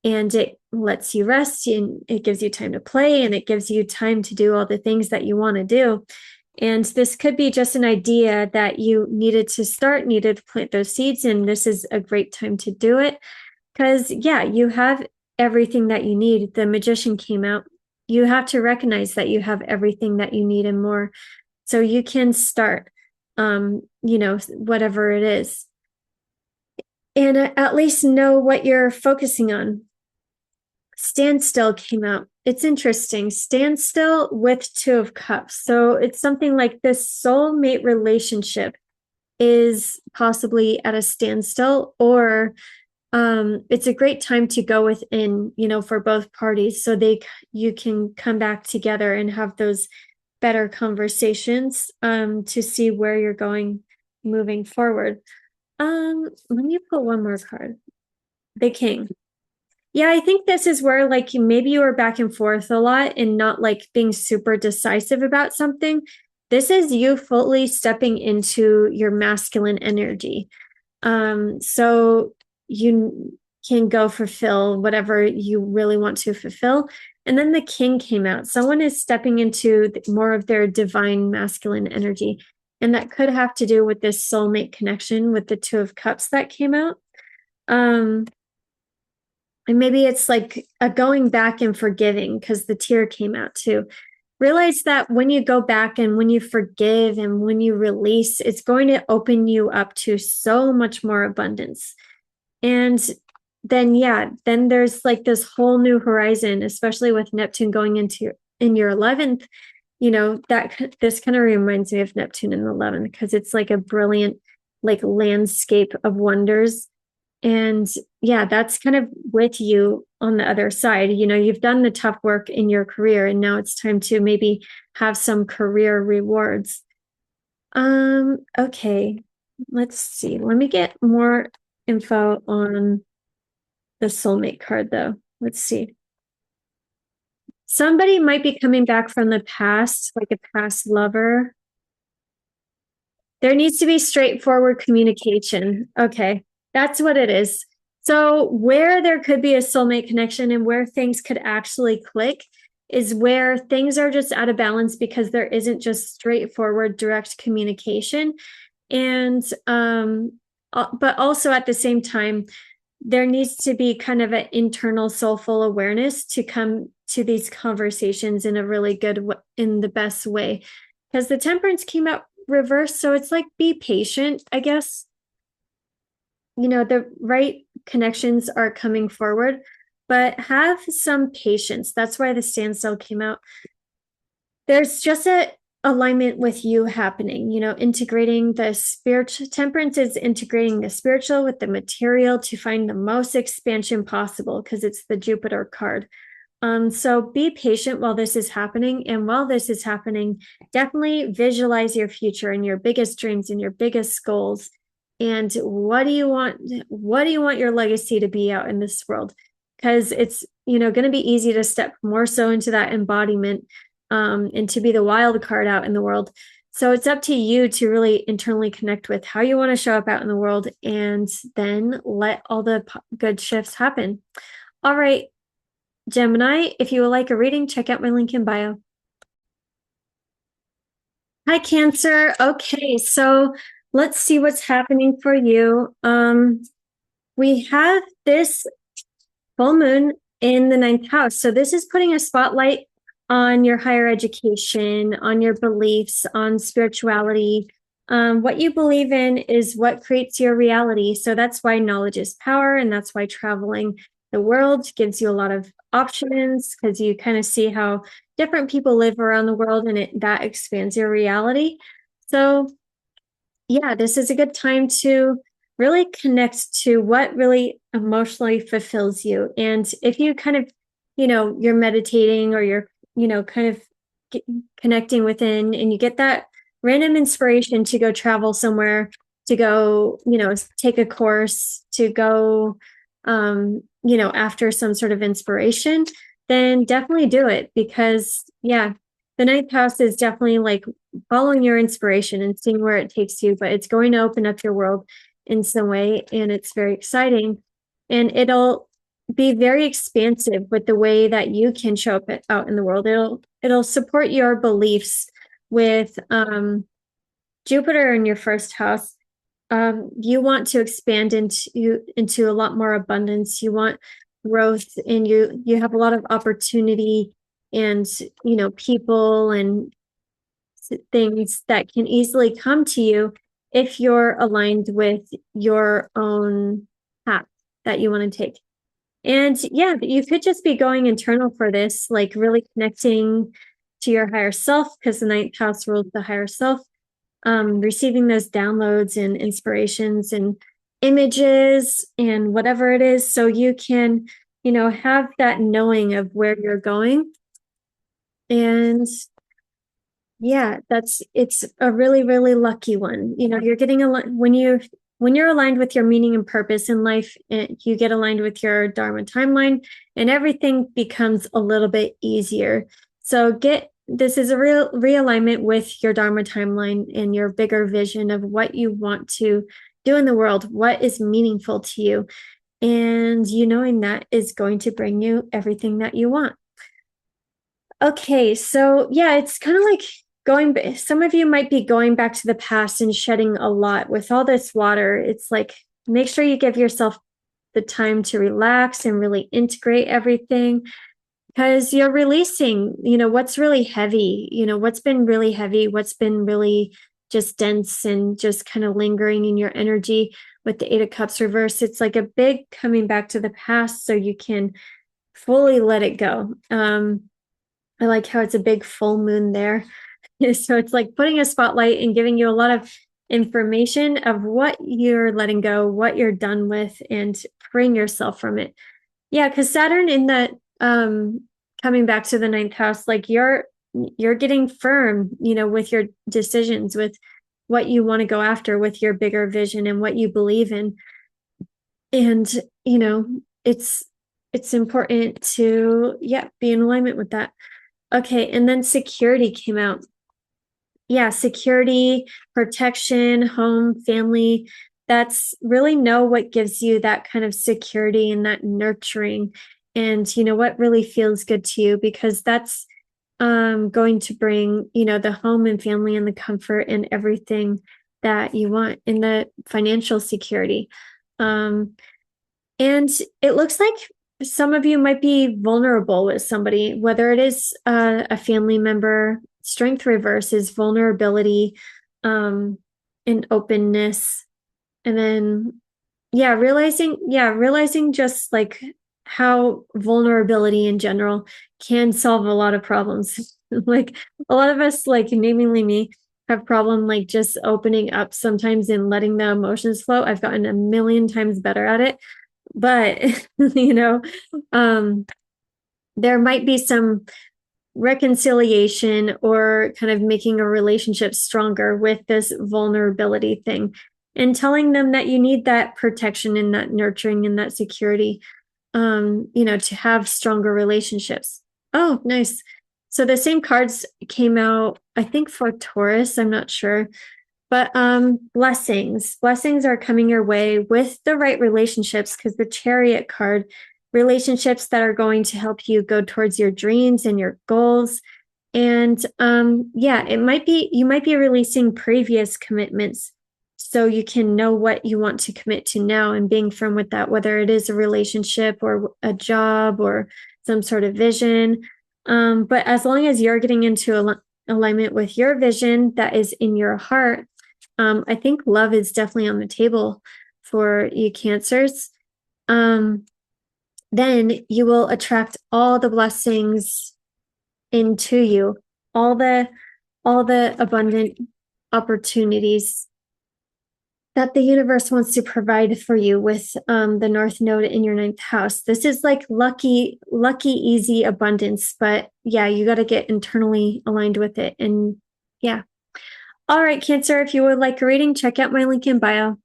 And it lets you rest, and it gives you time to play, and it gives you time to do all the things that you want to do. And this could be just an idea that you needed to plant those seeds. And this is a great time to do it, because yeah, you have everything that you need. The Magician came out. You have to recognize that you have everything that you need and more. So you can start, whatever it is. And at least know what you're focusing on. Standstill came out. It's interesting. Standstill with 2 of Cups. So it's something like this soulmate relationship is possibly at a standstill, or it's a great time to go within, for both parties, so you can come back together and have those better conversations to see where you're going moving forward. Let me pull one more card. The King. Yeah, I think this is where like maybe you were back and forth a lot and not like being super decisive about something. This is you fully stepping into your masculine energy. So you can go fulfill whatever you really want to fulfill. And then the King came out. Someone is stepping into more of their divine masculine energy. And that could have to do with this soulmate connection with the 2 of Cups that came out. And maybe it's like a going back and forgiving, because the Tear came out too. realize that when you go back and when you forgive and when you release, it's going to open you up to so much more abundance. And then, yeah, then there's like this whole new horizon, especially with Neptune going into in your 11th, that this kind of reminds me of Neptune in the 11th, because it's like a brilliant like landscape of wonders. And yeah, that's kind of with you on the other side. You've done the tough work in your career, and now it's time to maybe have some career rewards. Okay. Let's see. Let me get more info on the soulmate card though. Let's see. Somebody might be coming back from the past, like a past lover. There needs to be straightforward communication. Okay. That's what it is. So where there could be a soulmate connection and where things could actually click is where things are just out of balance because there isn't just straightforward direct communication. And but also at the same time, there needs to be kind of an internal soulful awareness to come to these conversations in a really good in the best way, because the Temperance came out reversed. So it's like, be patient, I guess. The right connections are coming forward, but have some patience. That's why the standstill came out. There's just a alignment with you happening, integrating the spiritual. Temperance is integrating the spiritual with the material to find the most expansion possible, because it's the Jupiter card. So be patient while this is happening. And while this is happening, definitely visualize your future and your biggest dreams and your biggest goals. And what do you want your legacy to be out in this world? Because it's, going to be easy to step more so into that embodiment, and to be the wild card out in the world. So it's up to you to really internally connect with how you want to show up out in the world, and then let all the good shifts happen. All right, Gemini, if you would like a reading, check out my link in bio. Hi, Cancer. Okay, so let's see what's happening for you. We have this full moon in the 9th house. So this is putting a spotlight on your higher education, on your beliefs, on spirituality. What you believe in is what creates your reality. So that's why knowledge is power, and that's why traveling the world gives you a lot of options, because you kind of see how different people live around the world, and that expands your reality. So yeah, this is a good time to really connect to what really emotionally fulfills you. And if you kind of, you're meditating, or you're, kind of connecting within, and you get that random inspiration to go travel somewhere, to go, take a course, to go, after some sort of inspiration, then definitely do it. Because yeah, the 9th house is definitely like following your inspiration and seeing where it takes you, but it's going to open up your world in some way, and it's very exciting, and it'll be very expansive with the way that you can show up out in the world. It'll support your beliefs with Jupiter in your 1st house. You want to expand into a lot more abundance. You want growth, and you have a lot of opportunity, and people and things that can easily come to you if you're aligned with your own path that you want to take. And yeah, you could just be going internal for this, like really connecting to your higher self, because the 9th house rules the higher self, receiving those downloads and inspirations and images and whatever it is, so you can, have that knowing of where you're going. And yeah, it's a really, really lucky one. You're getting when you're aligned with your meaning and purpose in life, you get aligned with your Dharma timeline, and everything becomes a little bit easier. So this is a real realignment with your Dharma timeline and your bigger vision of what you want to do in the world, what is meaningful to you. And knowing that is going to bring you everything that you want. Okay, so yeah, it's kind of like some of you might be going back to the past and shedding a lot with all this water. It's like, make sure you give yourself the time to relax and really integrate everything, because you're releasing, what's really heavy, what's been really heavy, what's been really just dense and just kind of lingering in your energy with the Eight of Cups reverse. It's like a big coming back to the past so you can fully let it go. I like how it's a big full moon there. So it's like putting a spotlight and giving you a lot of information of what you're letting go, what you're done with, and freeing yourself from it. Yeah, because Saturn in that coming back to the ninth house, like you're getting firm, with your decisions, with what you want to go after, with your bigger vision and what you believe in. And, it's important to, be in alignment with that. Okay, and then security came out. Yeah, security, protection, home, family. That's really know what gives you that kind of security and that nurturing, and what really feels good to you, because that's going to bring the home and family and the comfort and everything that you want in the financial security. And it looks like some of you might be vulnerable with somebody, whether it is a family member. Strength reverse is vulnerability, and openness. And then, realizing just like how vulnerability in general can solve a lot of problems. Like a lot of us, like namely me, have problem like just opening up sometimes and letting the emotions flow. I've gotten a million times better at it. But, there might be some reconciliation or kind of making a relationship stronger with this vulnerability thing, and telling them that you need that protection and that nurturing and that security, to have stronger relationships. Oh, nice. So the same cards came out, I think, for Taurus. I'm not sure. But blessings are coming your way with the right relationships, because the Chariot card, relationships that are going to help you go towards your dreams and your goals. And you might be releasing previous commitments so you can know what you want to commit to now, and being firm with that, whether it is a relationship or a job or some sort of vision. But as long as you're getting into alignment with your vision that is in your heart, I think love is definitely on the table for you Cancers. Then you will attract all the blessings into you, all the abundant opportunities that the universe wants to provide for you with the North Node in your ninth house. This is like lucky, easy abundance. But yeah, you got to get internally aligned with it. And yeah. All right, Cancer, if you would like a reading, check out my link in bio.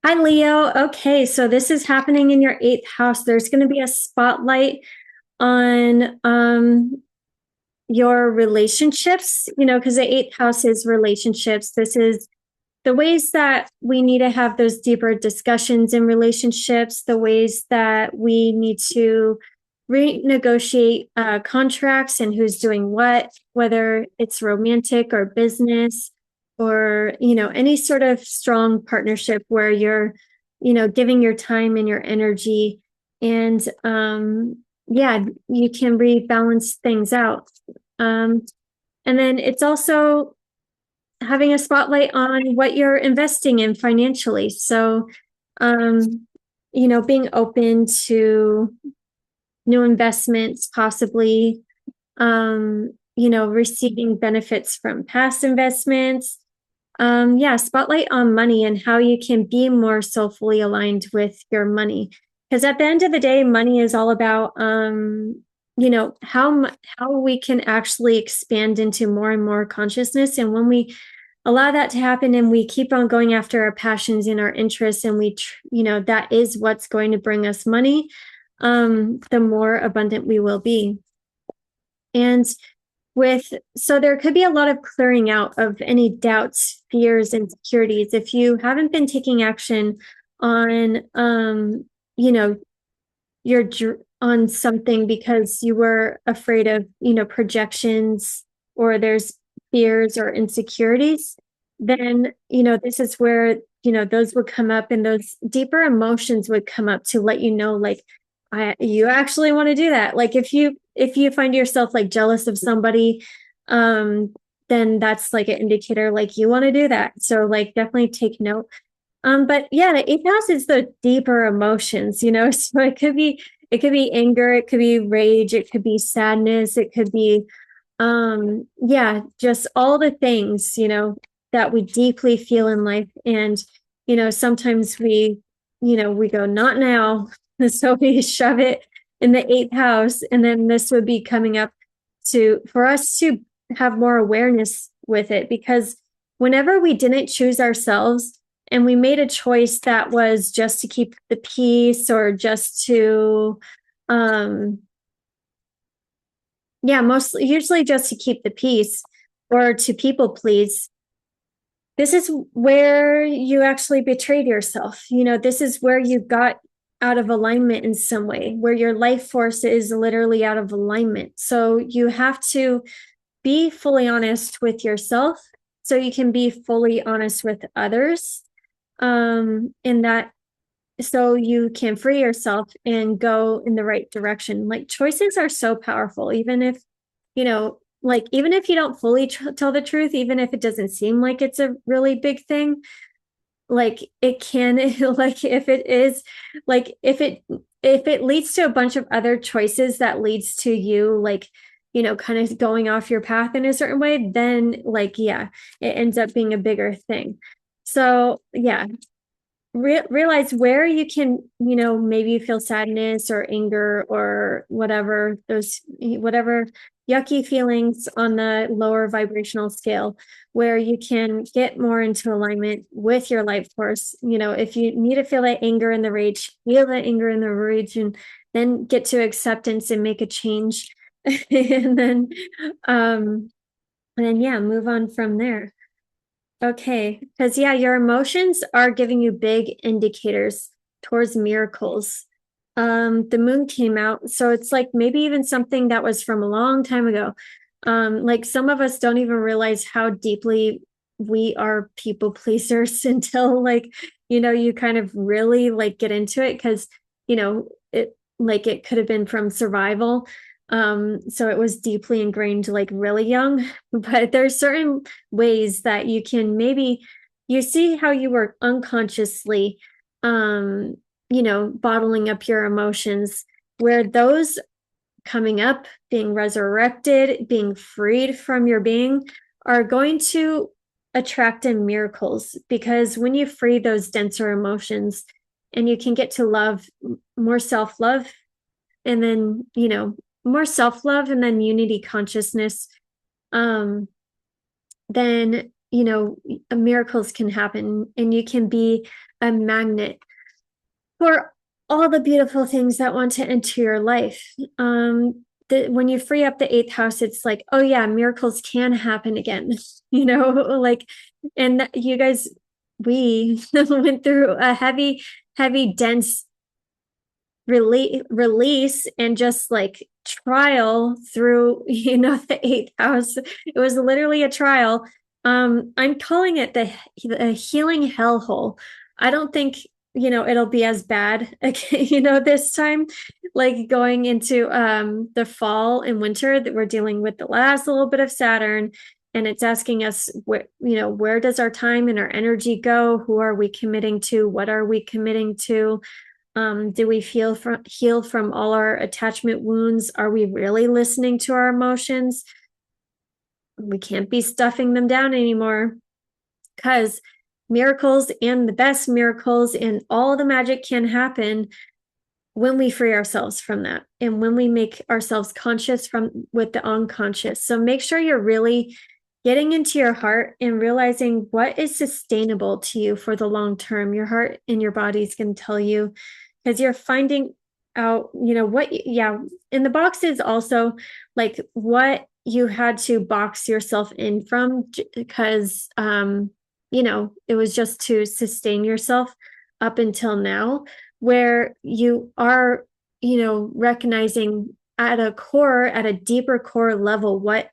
Hi, Leo. Okay, so this is happening in your eighth house. There's going to be a spotlight on your relationships, because the eighth house is relationships. This is the ways that we need to have those deeper discussions in relationships, the ways that we need to renegotiate contracts and who's doing what, whether it's romantic or business, or any sort of strong partnership where you're giving your time and your energy, and you can rebalance things out. And then it's also having a spotlight on what you're investing in financially. So being open to new investments, possibly, receiving benefits from past investments. Spotlight on money and how you can be more soulfully aligned with your money. Because at the end of the day, money is all about, how we can actually expand into more and more consciousness. And when we allow that to happen and we keep on going after our passions and our interests, and that is what's going to bring us money, the more abundant we will be. And so there could be a lot of clearing out of any doubts, fears, insecurities. If you haven't been taking action on, on something because you were afraid of, projections, or there's fears or insecurities, then, this is where those would come up, and those deeper emotions would come up to let you know, like, you actually want to do that. Like if you find yourself like jealous of somebody, then that's like an indicator, like you want to do that. So like definitely take note. But yeah, the eighth house is the deeper emotions, so it could be anger, it could be rage, it could be sadness, it could be yeah, just all the things, that we deeply feel in life. And sometimes we go, not now. So we shove it in the eighth house, and then this would be coming up for us to have more awareness with it, because whenever we didn't choose ourselves and we made a choice that was just to keep the peace, or just to mostly usually just to keep the peace, or to people please, this is where you actually betrayed yourself. This is where you got out of alignment in some way, where your life force is literally out of alignment. So you have to be fully honest with yourself so you can be fully honest with others. In that, so you can free yourself and go in the right direction. Like, choices are so powerful, even if even if you don't fully tell the truth, even if it doesn't seem like it's a really big thing, like it can like if it is, like if it leads to a bunch of other choices that leads to you, like kind of going off your path in a certain way, then like yeah, it ends up being a bigger thing. So yeah, realize where you can, maybe feel sadness or anger or whatever, whatever yucky feelings on the lower vibrational scale, where you can get more into alignment with your life force. If you need to feel that anger and the rage, feel that anger and the rage, and then get to acceptance and make a change. and then yeah, move on from there. Okay, because yeah, your emotions are giving you big indicators towards miracles. The moon came out, so it's like maybe even something that was from a long time ago. Like some of us don't even realize how deeply we are people pleasers until like, you kind of really like get into it, because it could have been from survival. So it was deeply ingrained like really young. But there's certain ways that you can, maybe you see how you were unconsciously bottling up your emotions, where those coming up, being resurrected, being freed from your being, are going to attract in miracles. Because when you free those denser emotions and you can get to love, more self-love, and then more self-love, and then unity consciousness, then miracles can happen, and you can be a magnet for all the beautiful things that want to enter your life. When you free up the eighth house, it's like, oh yeah, miracles can happen again. Like, and you guys, we went through a heavy, heavy, dense release and just like trial through the eighth house. It was literally a trial. I'm calling it the healing hellhole. I don't think it'll be as bad this time, like going into the fall and winter, that we're dealing with the last little bit of Saturn, and it's asking us where does our time and our energy go? Who are we committing to? What are we committing to? Do we heal from all our attachment wounds? Are we really listening to our emotions? We can't be stuffing them down anymore, because miracles, and the best miracles and all the magic, can happen when we free ourselves from that, and when we make ourselves conscious with the unconscious. So make sure you're really getting into your heart and realizing what is sustainable to you for the long term. Your heart and your body is going to tell you, because you're finding out, in the box is also like what you had to box yourself in from, because, it was just to sustain yourself up until now, where you are, recognizing at a deeper core level, what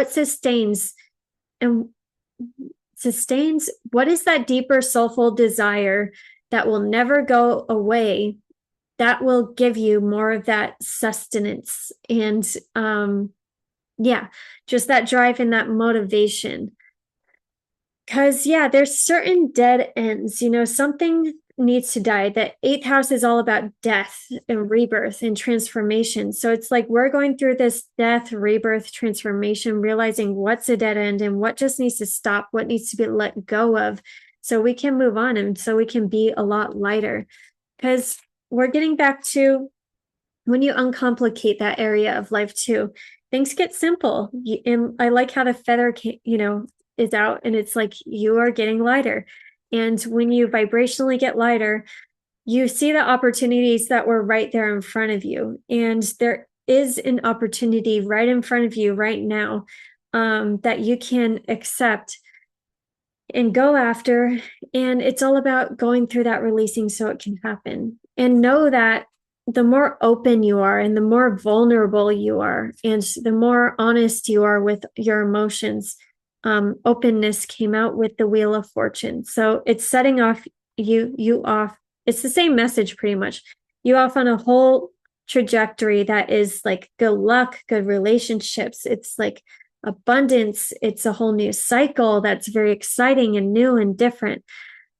sustains and sustains, what is that deeper soulful desire that will never go away, that will give you more of that sustenance and yeah, just that drive and that motivation. Because, yeah, there's certain dead ends, something needs to die. The eighth house is all about death and rebirth and transformation. So it's like we're going through this death, rebirth, transformation, realizing what's a dead end and what just needs to stop, what needs to be let go of so we can move on and so we can be a lot lighter. Because we're getting back to when you uncomplicate that area of life too, things get simple. And I like how the feather, is out and it's like you are getting lighter. And when you vibrationally get lighter, you see the opportunities that were right there in front of you. And there is an opportunity right in front of you right now that you can accept and go after. And it's all about going through that releasing so it can happen. And know that the more open you are and the more vulnerable you are and the more honest you are with your emotions, openness came out with the Wheel of Fortune. So it's setting off you off. It's the same message pretty much. You off on a whole trajectory that is like good luck, good relationships. It's like abundance. It's a whole new cycle that's very exciting and new and different.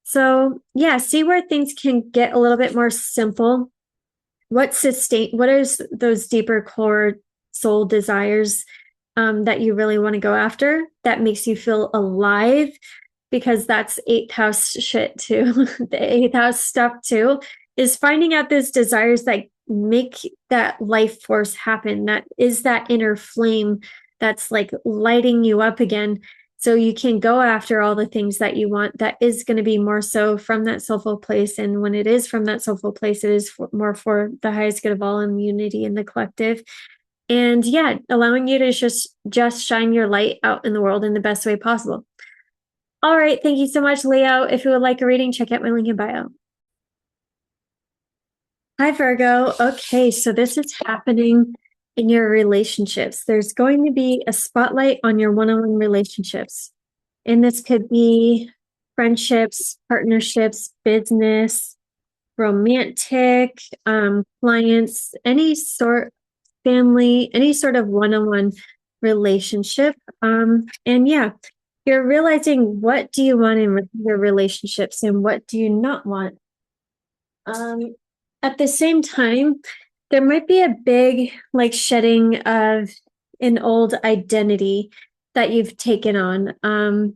So yeah, see where things can get a little bit more simple. What is those deeper core soul desires that you really want to go after that makes you feel alive, because that's eighth house shit too. The eighth house stuff too is finding out those desires that make that life force happen. That is that inner flame that's like lighting you up again. So you can go after all the things that you want that is going to be more so from that soulful place. And when it is from that soulful place, it is more for the highest good of all and unity in the collective. And yeah, allowing you to just shine your light out in the world in the best way possible. All right. Thank you so much, Leo. If you would like a reading, check out my link in bio. Hi, Virgo. Okay. So this is happening in your relationships. There's going to be a spotlight on your one-on-one relationships. And this could be friendships, partnerships, business, romantic, clients, any sort, family, any sort of one-on-one relationship. And yeah, you're realizing what do you want in your relationships and what do you not want. At the same time, there might be a big like shedding of an old identity that you've taken on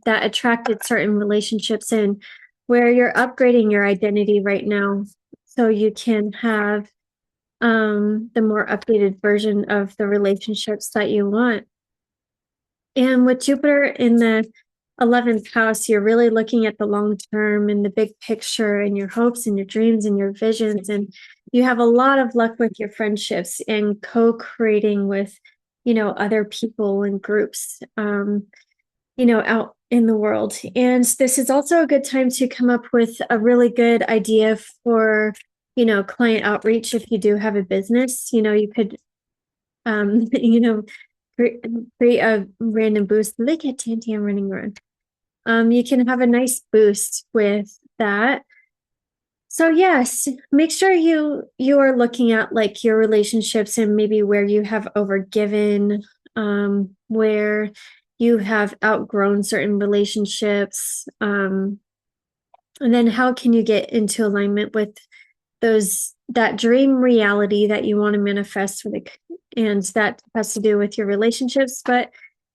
that attracted certain relationships in, where you're upgrading your identity right now so you can have the more updated version of the relationships that you want. And with Jupiter in the 11th house, you're really looking at the long term and the big picture and your hopes and your dreams and your visions. And you have a lot of luck with your friendships and co-creating with, other people and groups, out in the world. And this is also a good time to come up with a really good idea for, client outreach. If you do have a business, you could, create a random boost. Look at Tantian running around. You can have a nice boost with that. So yes, make sure you are looking at like your relationships and maybe where you have overgiven, where you have outgrown certain relationships, and then how can you get into alignment with that dream reality that you want to manifest and that has to do with your relationships. But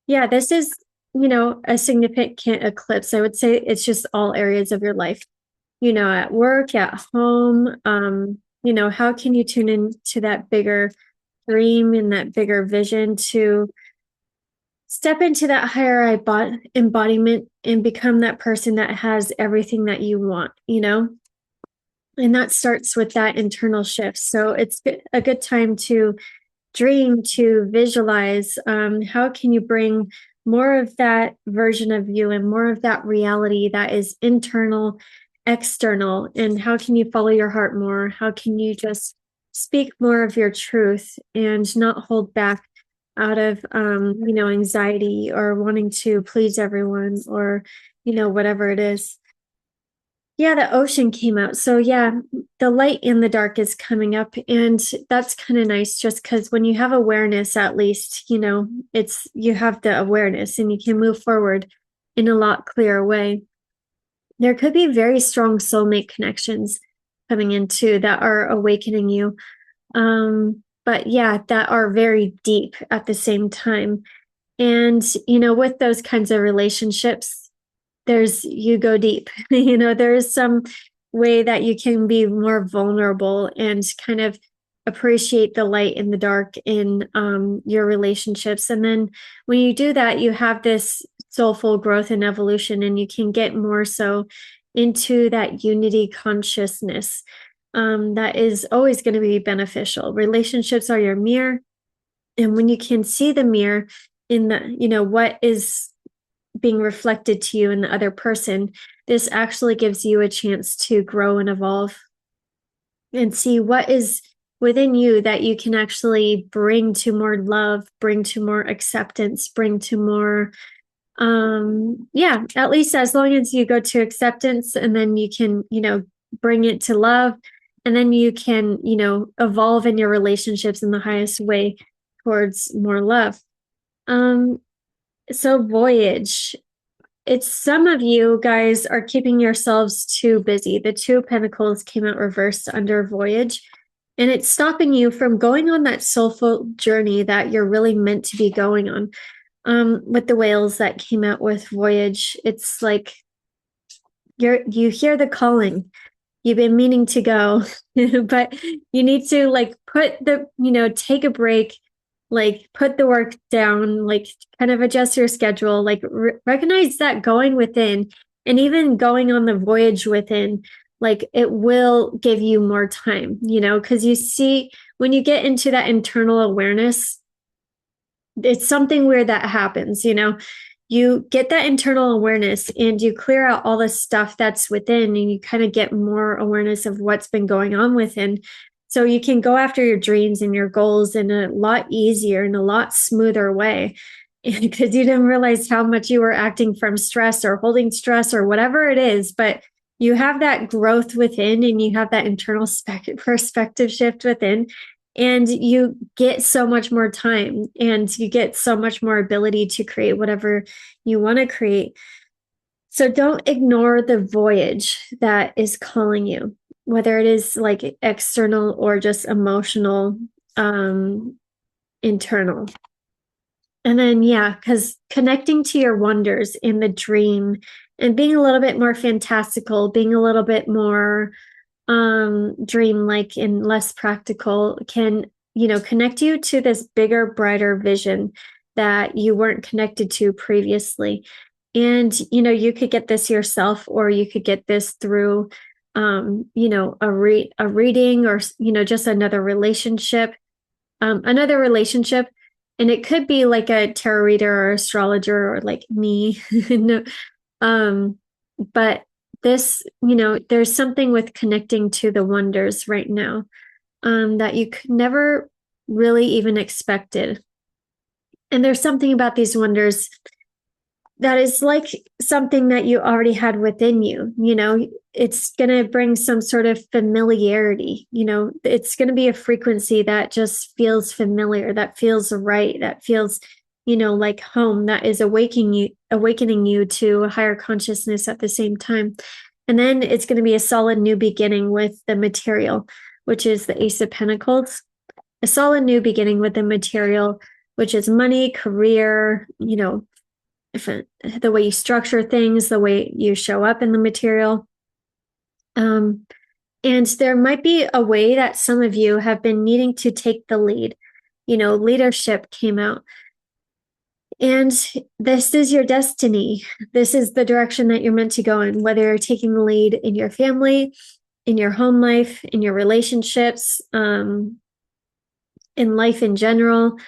yeah, this is, a significant eclipse. I would say it's just all areas of your life, at work, at home, how can you tune into that bigger dream and that bigger vision to step into that higher embodiment and become that person that has everything that you want, And that starts with that internal shift. So it's a good time to dream, to visualize. How can you bring more of that version of you and more of that reality that is internal, external? And how can you follow your heart more? How can you just speak more of your truth and not hold back out of, anxiety or wanting to please everyone or, whatever it is. Yeah, the ocean came out. So yeah, the light in the dark is coming up, and that's kind of nice just because when you have awareness, at least, you have the awareness and you can move forward in a lot clearer way. There could be very strong soulmate connections coming in too that are awakening you. But yeah, that are very deep at the same time. And, with those kinds of relationships, you go deep. There is some way that you can be more vulnerable and kind of appreciate the light in the dark in your relationships. And then when you do that, you have this soulful growth and evolution, and you can get more so into that unity consciousness that is always going to be beneficial. Relationships are your mirror. And when you can see the mirror in the, what is being reflected to you in the other person, this actually gives you a chance to grow and evolve and see what is within you that you can actually bring to more love, bring to more acceptance, bring to more, at least as long as you go to acceptance, and then you can, bring it to love, and then you can, evolve in your relationships in the highest way towards more love. So voyage, it's some of you guys are keeping yourselves too busy. The Two of Pentacles came out reversed under voyage, and it's stopping you from going on that soulful journey that you're really meant to be going on. With the whales that came out with voyage, it's like you hear the calling. You've been meaning to go, but you need to take a break, put the work down, kind of adjust your schedule, recognize that going within and even going on the voyage within, it will give you more time, because you see, when you get into that internal awareness, it's something weird that happens, you get that internal awareness and you clear out all the stuff that's within, and you kind of get more awareness of what's been going on within. So you can go after your dreams and your goals in a lot easier and a lot smoother way, because you didn't realize how much you were acting from stress or holding stress or whatever it is. But you have that growth within, and you have that internal perspective shift within, and you get so much more time, and you get so much more ability to create whatever you want to create. So don't ignore the voyage that is calling you, whether it is external or just emotional, internal. And then, because connecting to your wonders in the dream and being a little bit more fantastical, being a little bit more dream-like and less practical can, connect you to this bigger, brighter vision that you weren't connected to previously. And, you could get this yourself, or you could get this through, a reading, or, just another relationship. And it could be like a tarot reader or astrologer, or like me. But this, there's something with connecting to the wonders right now, that you could never really even expected. And there's something about these wonders that is like something that you already had within you. It's going to bring some sort of familiarity. It's going to be a frequency that just feels familiar, that feels right, that feels, like home, that is awakening you to a higher consciousness at the same time. And then it's going to be a solid new beginning with the material, which is the Ace of Pentacles. A solid new beginning with the material, which is money, career, the way you structure things, the way you show up in the material. And there might be a way that some of you have been needing to take the lead. Leadership came out. And this is your destiny. This is the direction that you're meant to go in, whether you're taking the lead in your family, in your home life, in your relationships, in life in general.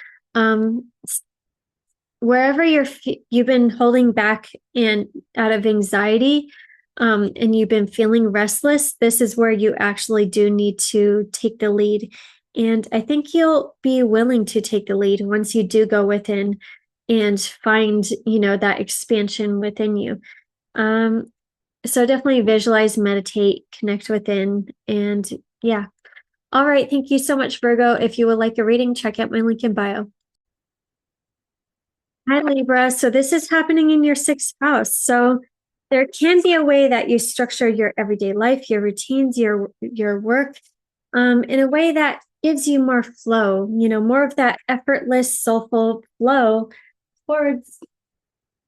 Wherever you've been holding back and out of anxiety, and you've been feeling restless, this is where you actually do need to take the lead. And I think you'll be willing to take the lead once you do go within and find, that expansion within you. So definitely visualize, meditate, connect within, and yeah. All right. Thank you so much, Virgo. If you would like a reading, check out my link in bio. Hi, Libra. So this is happening in your sixth house. So there can be a way that you structure your everyday life, your routines, your work, in a way that gives you more flow, more of that effortless, soulful flow towards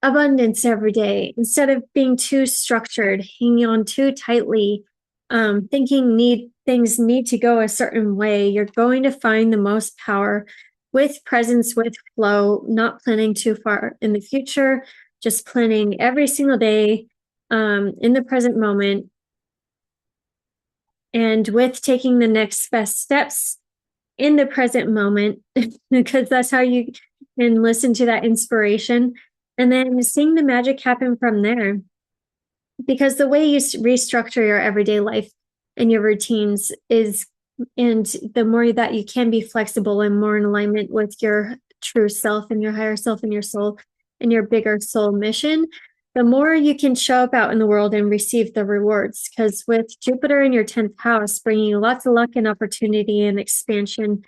abundance every day instead of being too structured, hanging on too tightly, thinking things need to go a certain way. You're going to find the most power with presence, with flow, not planning too far in the future, just planning every single day, in the present moment, and with taking the next best steps in the present moment, because that's how you can listen to that inspiration and then seeing the magic happen from there. Because the way you restructure your everyday life and your routines and the more that you can be flexible and more in alignment with your true self and your higher self and your soul and your bigger soul mission, the more you can show up out in the world and receive the rewards. Because with Jupiter in your 10th house, bringing you lots of luck and opportunity and expansion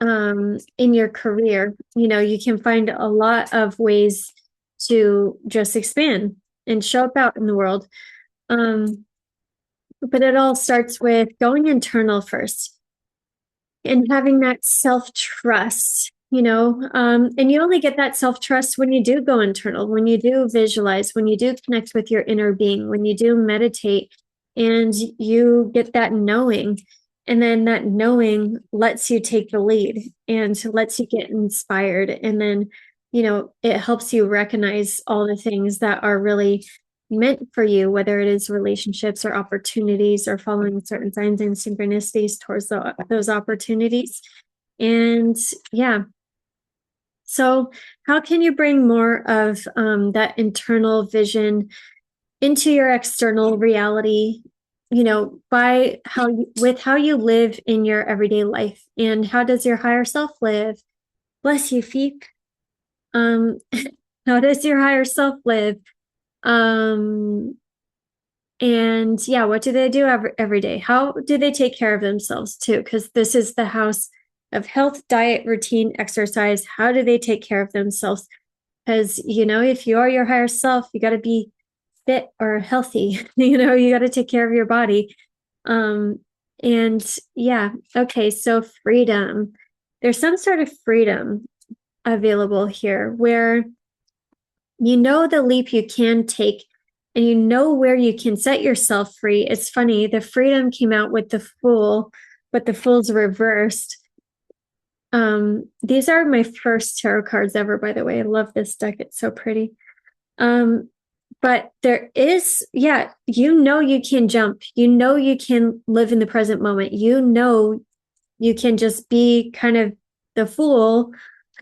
in your career, you can find a lot of ways to just expand and show up out in the world. But it all starts with going internal first and having that self-trust, and you only get that self-trust when you do go internal, when you do visualize, when you do connect with your inner being, when you do meditate and you get that knowing. And then that knowing lets you take the lead and lets you get inspired. And then, it helps you recognize all the things that are really meant for you, whether it is relationships or opportunities or following certain signs and synchronicities towards those opportunities. And yeah. So how can you bring more of that internal vision into your external reality, by how you live in your everyday life? And how does your higher self live? Bless you, Feek. How does your higher self live? And yeah, what do they do every day? How do they take care of themselves too? Because this is the house of health, diet, routine, exercise. How do they take care of themselves? Because, if you are your higher self, you got to be fit or healthy. You got to take care of your body. And yeah, okay, so freedom. There's some sort of freedom available here where the leap you can take and where you can set yourself free. It's funny, the freedom came out with the Fool, but the Fool's reversed. These are my first tarot cards ever, by the way. I love this deck. It's so pretty. But there is, you can jump. You can live in the present moment. You can just be kind of the Fool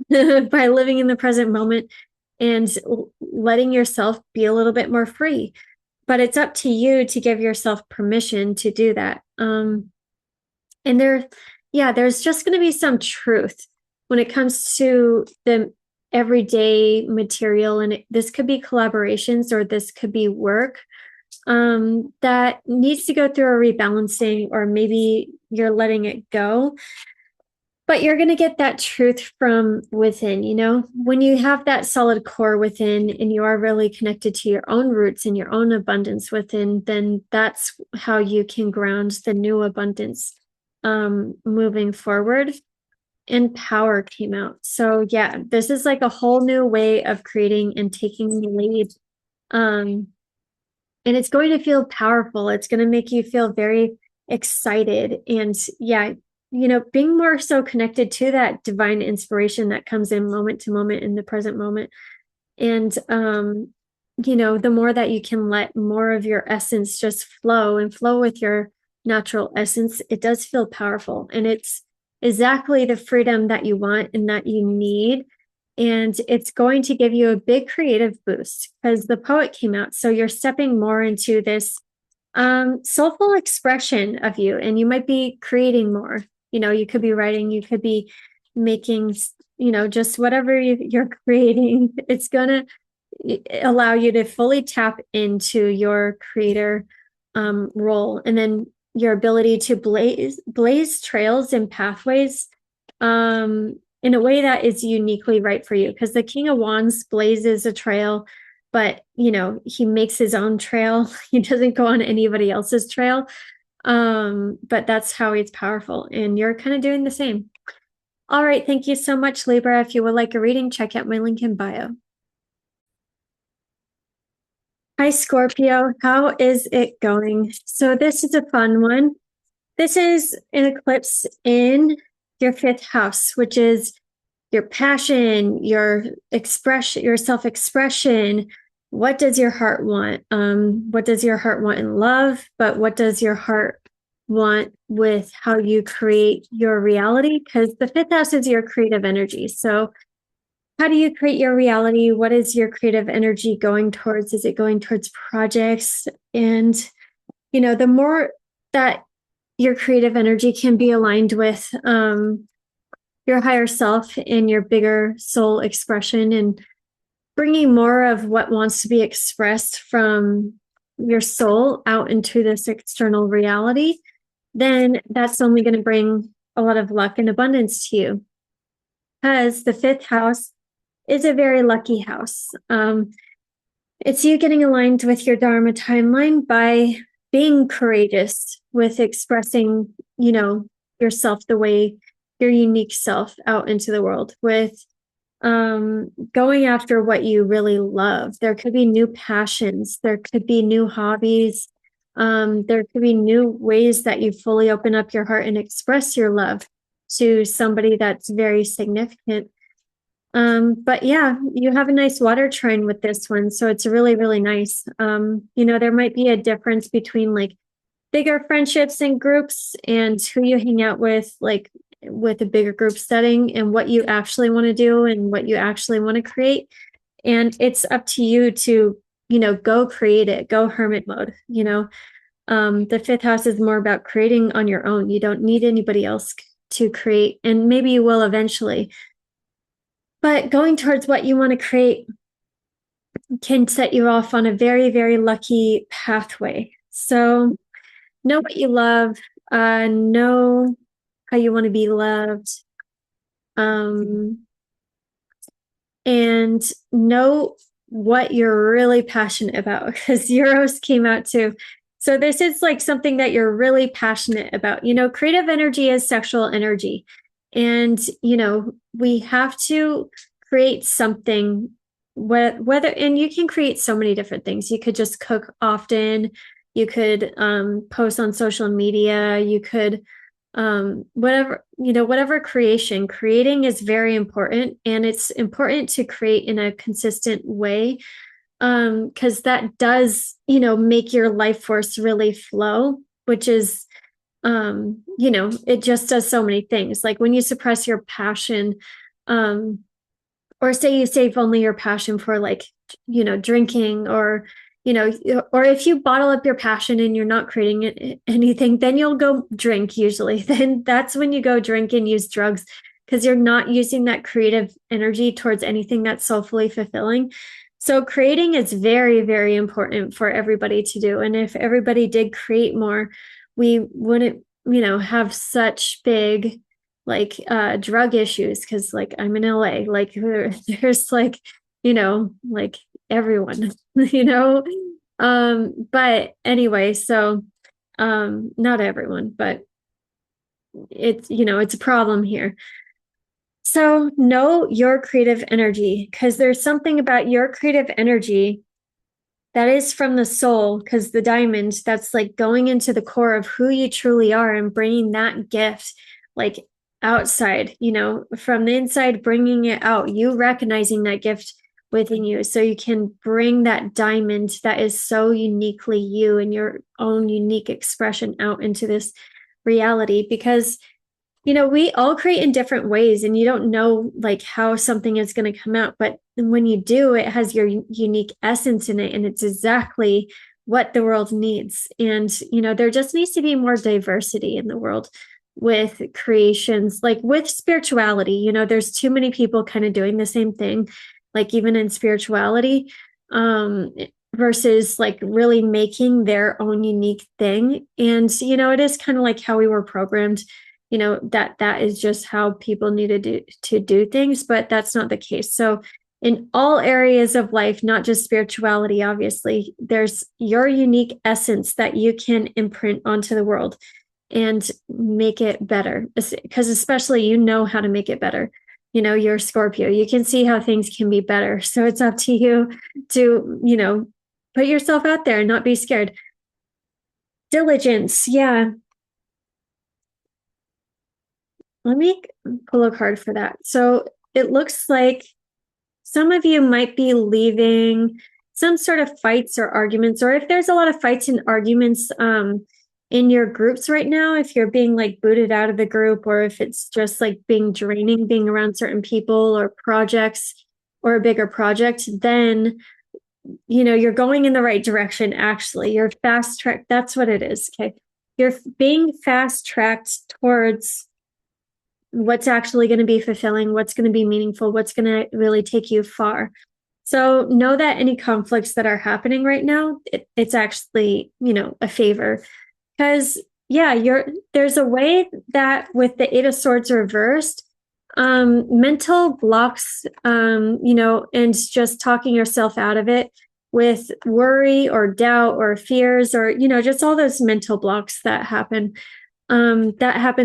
by living in the present moment and letting yourself be a little bit more free. But it's up to you to give yourself permission to do that. And there's just going to be some truth when it comes to the everyday material. And this could be collaborations or this could be work that needs to go through a rebalancing, or maybe you're letting it go. But you're going to get that truth from within, when you have that solid core within and you are really connected to your own roots and your own abundance within, then that's how you can ground the new abundance moving forward. And power came out. So yeah, this is like a whole new way of creating and taking the lead. And it's going to feel powerful. It's going to make you feel very excited. And yeah, being more so connected to that divine inspiration that comes in moment to moment in the present moment. And, the more that you can let more of your essence just flow with your natural essence, it does feel powerful. And it's exactly the freedom that you want and that you need. And it's going to give you a big creative boost because the Poet came out. So you're stepping more into this soulful expression of you, and you might be creating more. You could be writing, you could be making, just whatever you're creating. allow you to fully tap into your creator role, and then your ability to blaze trails and pathways in a way that is uniquely right for you. Because the King of Wands blazes a trail, but he makes his own trail. He doesn't go on anybody else's trail. But that's how he's powerful, and you're kind of doing the same. All right, thank you so much, Libra. If you would like a reading, check out my link in bio. Hi, Scorpio. How is it going? So this is a fun one. This is an eclipse in your 5th house, which is your passion, your expression, your self-expression. What does your heart want? What does your heart want in love? But what does your heart want with how you create your reality? Because the 5th house is your creative energy. So how do you create your reality? What is your creative energy going towards? Is it going towards projects? And, the more that your creative energy can be aligned with your higher self and your bigger soul expression, and bringing more of what wants to be expressed from your soul out into this external reality, then that's only going to bring a lot of luck and abundance to you. Because the 5th house is a very lucky house. It's you getting aligned with your Dharma timeline by being courageous with expressing, yourself the way, your unique self out into the world, with going after what you really love. There could be new passions. There could be new hobbies. There could be new ways that you fully open up your heart and express your love to somebody that's very significant. But yeah, you have a nice water trine with this one. So it's really, really nice. There might be a difference between like bigger friendships and groups and who you hang out with, like with a bigger group setting, and what you actually want to do and what you actually want to create. And it's up to you to, go create it, go hermit mode. The 5th house is more about creating on your own. You don't need anybody else to create, and maybe you will eventually. But going towards what you want to create can set you off on a very, very lucky pathway. So know what you love, know how you want to be loved, and know what you're really passionate about, because Euros came out too. So this is like something that you're really passionate about. Creative energy is sexual energy. And, we have to create something, whether, and you can create so many different things. You could just cook often. You could post on social media. You could, whatever creating is very important. And it's important to create in a consistent way, because that does, make your life force really flow, which is, it just does so many things. Like when you suppress your passion, or say you save only your passion for like, drinking, or, or if you bottle up your passion and you're not creating anything, then you'll go drink usually. Then that's when you go drink and use drugs, because you're not using that creative energy towards anything that's soulfully fulfilling. So creating is very, very important for everybody to do. And if everybody did create more, we wouldn't, have such big like drug issues, because like I'm in LA, like there's like, like everyone, but anyway, so not everyone, but it's, it's a problem here. So know your creative energy, because there's something about your creative energy that is from the soul, because the diamond, that's like going into the core of who you truly are and bringing that gift like outside, from the inside, bringing it out, you recognizing that gift within you, so you can bring that diamond that is so uniquely you and your own unique expression out into this reality. Because we all create in different ways, and you don't know like how something is going to come out, but when you do, it has your unique essence in it, and it's exactly what the world needs. And there just needs to be more diversity in the world with creations, like with spirituality. There's too many people kind of doing the same thing, like even in spirituality. um, versus like really making their own unique thing. And, it is kind of like how we were programmed, that is just how people needed to do things, but that's not the case. So in all areas of life, not just spirituality, obviously, there's your unique essence that you can imprint onto the world and make it better. Because especially how to make it better. You're Scorpio. You can see how things can be better. So it's up to you to, put yourself out there and not be scared. Diligence. Yeah. Let me pull a card for that. So it looks like some of you might be leaving some sort of fights or arguments, or if there's a lot of fights and arguments in your groups right now, if you're being like booted out of the group, or if it's just like being draining, being around certain people or projects or a bigger project, then you're going in the right direction. Actually, you're fast tracked. That's what it is. Okay. You're being fast tracked towards what's actually going to be fulfilling, what's going to be meaningful, what's going to really take you far. So know that any conflicts that are happening right now, it's actually, a favor. Because there's a way that with the Eight of Swords reversed, mental blocks, and just talking yourself out of it with worry or doubt or fears or, just all those mental blocks that happen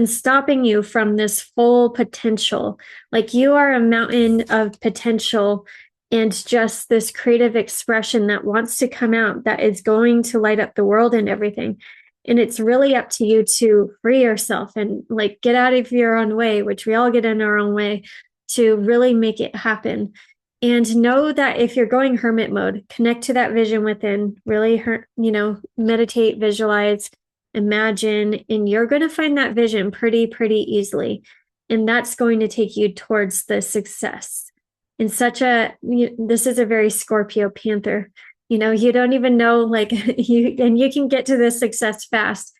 stopping you from this full potential. Like you are a mountain of potential and just this creative expression that wants to come out, that is going to light up the world and everything. And it's really up to you to free yourself and like get out of your own way, which we all get in our own way, to really make it happen. And know that if you're going hermit mode, connect to that vision within, really, meditate, visualize, imagine, and you're going to find that vision pretty easily. And that's going to take you towards the success. In this is a very Scorpio Panther. You don't even know, like, you can get to this success fast.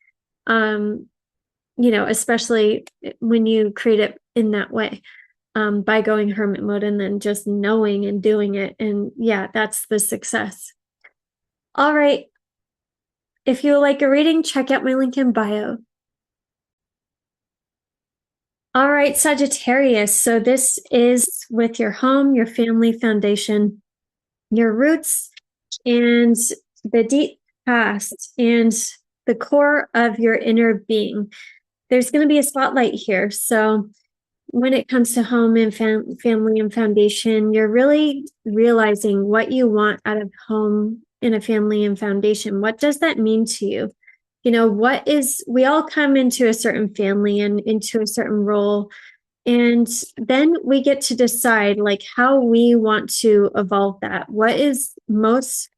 Especially when you create it in that way, by going hermit mode and then just knowing and doing it. And yeah, that's the success. All right. If you like a reading, check out my link in bio. All right, Sagittarius. So this is with your home, your family foundation, your roots, and the deep past, and the core of your inner being. There's going to be a spotlight here. So when it comes to home and family and foundation, you're really realizing what you want out of home and a family and foundation. What does that mean to you? We all come into a certain family and into a certain role. And then we get to decide like how we want to evolve that. What is most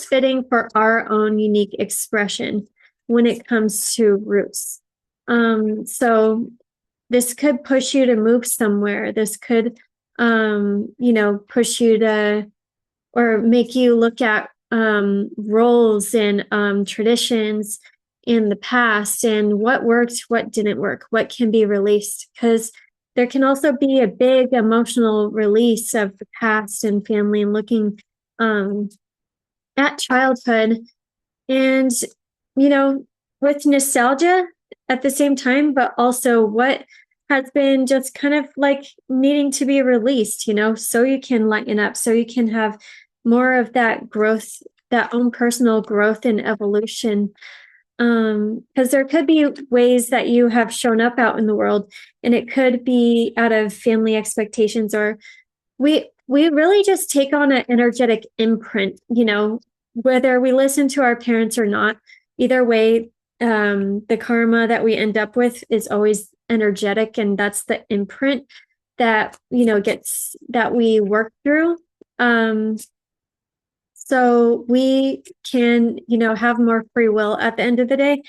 fitting for our own unique expression when it comes to roots. So this could push you to move somewhere. This could, push you to, or make you look at roles and traditions in the past and what worked, what didn't work, what can be released. Because there can also be a big emotional release of the past and family, and looking at childhood and, with nostalgia at the same time, but also what has been just kind of like needing to be released, so you can lighten up, so you can have more of that growth, that own personal growth and evolution. Because there could be ways that you have shown up out in the world, and it could be out of family expectations, or we really just take on an energetic imprint, whether we listen to our parents or not. Either way, the karma that we end up with is always energetic, and that's the imprint that that we work through. So we can, have more free will at the end of the day.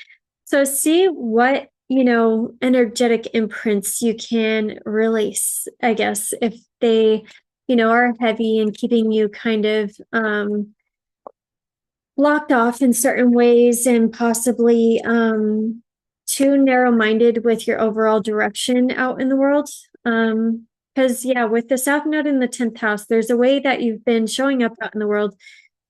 So see what, energetic imprints you can release, I guess, if they, are heavy and keeping you kind of locked off in certain ways, and possibly too narrow-minded with your overall direction out in the world. Because, yeah, with the South Node in the 10th house, there's a way that you've been showing up out in the world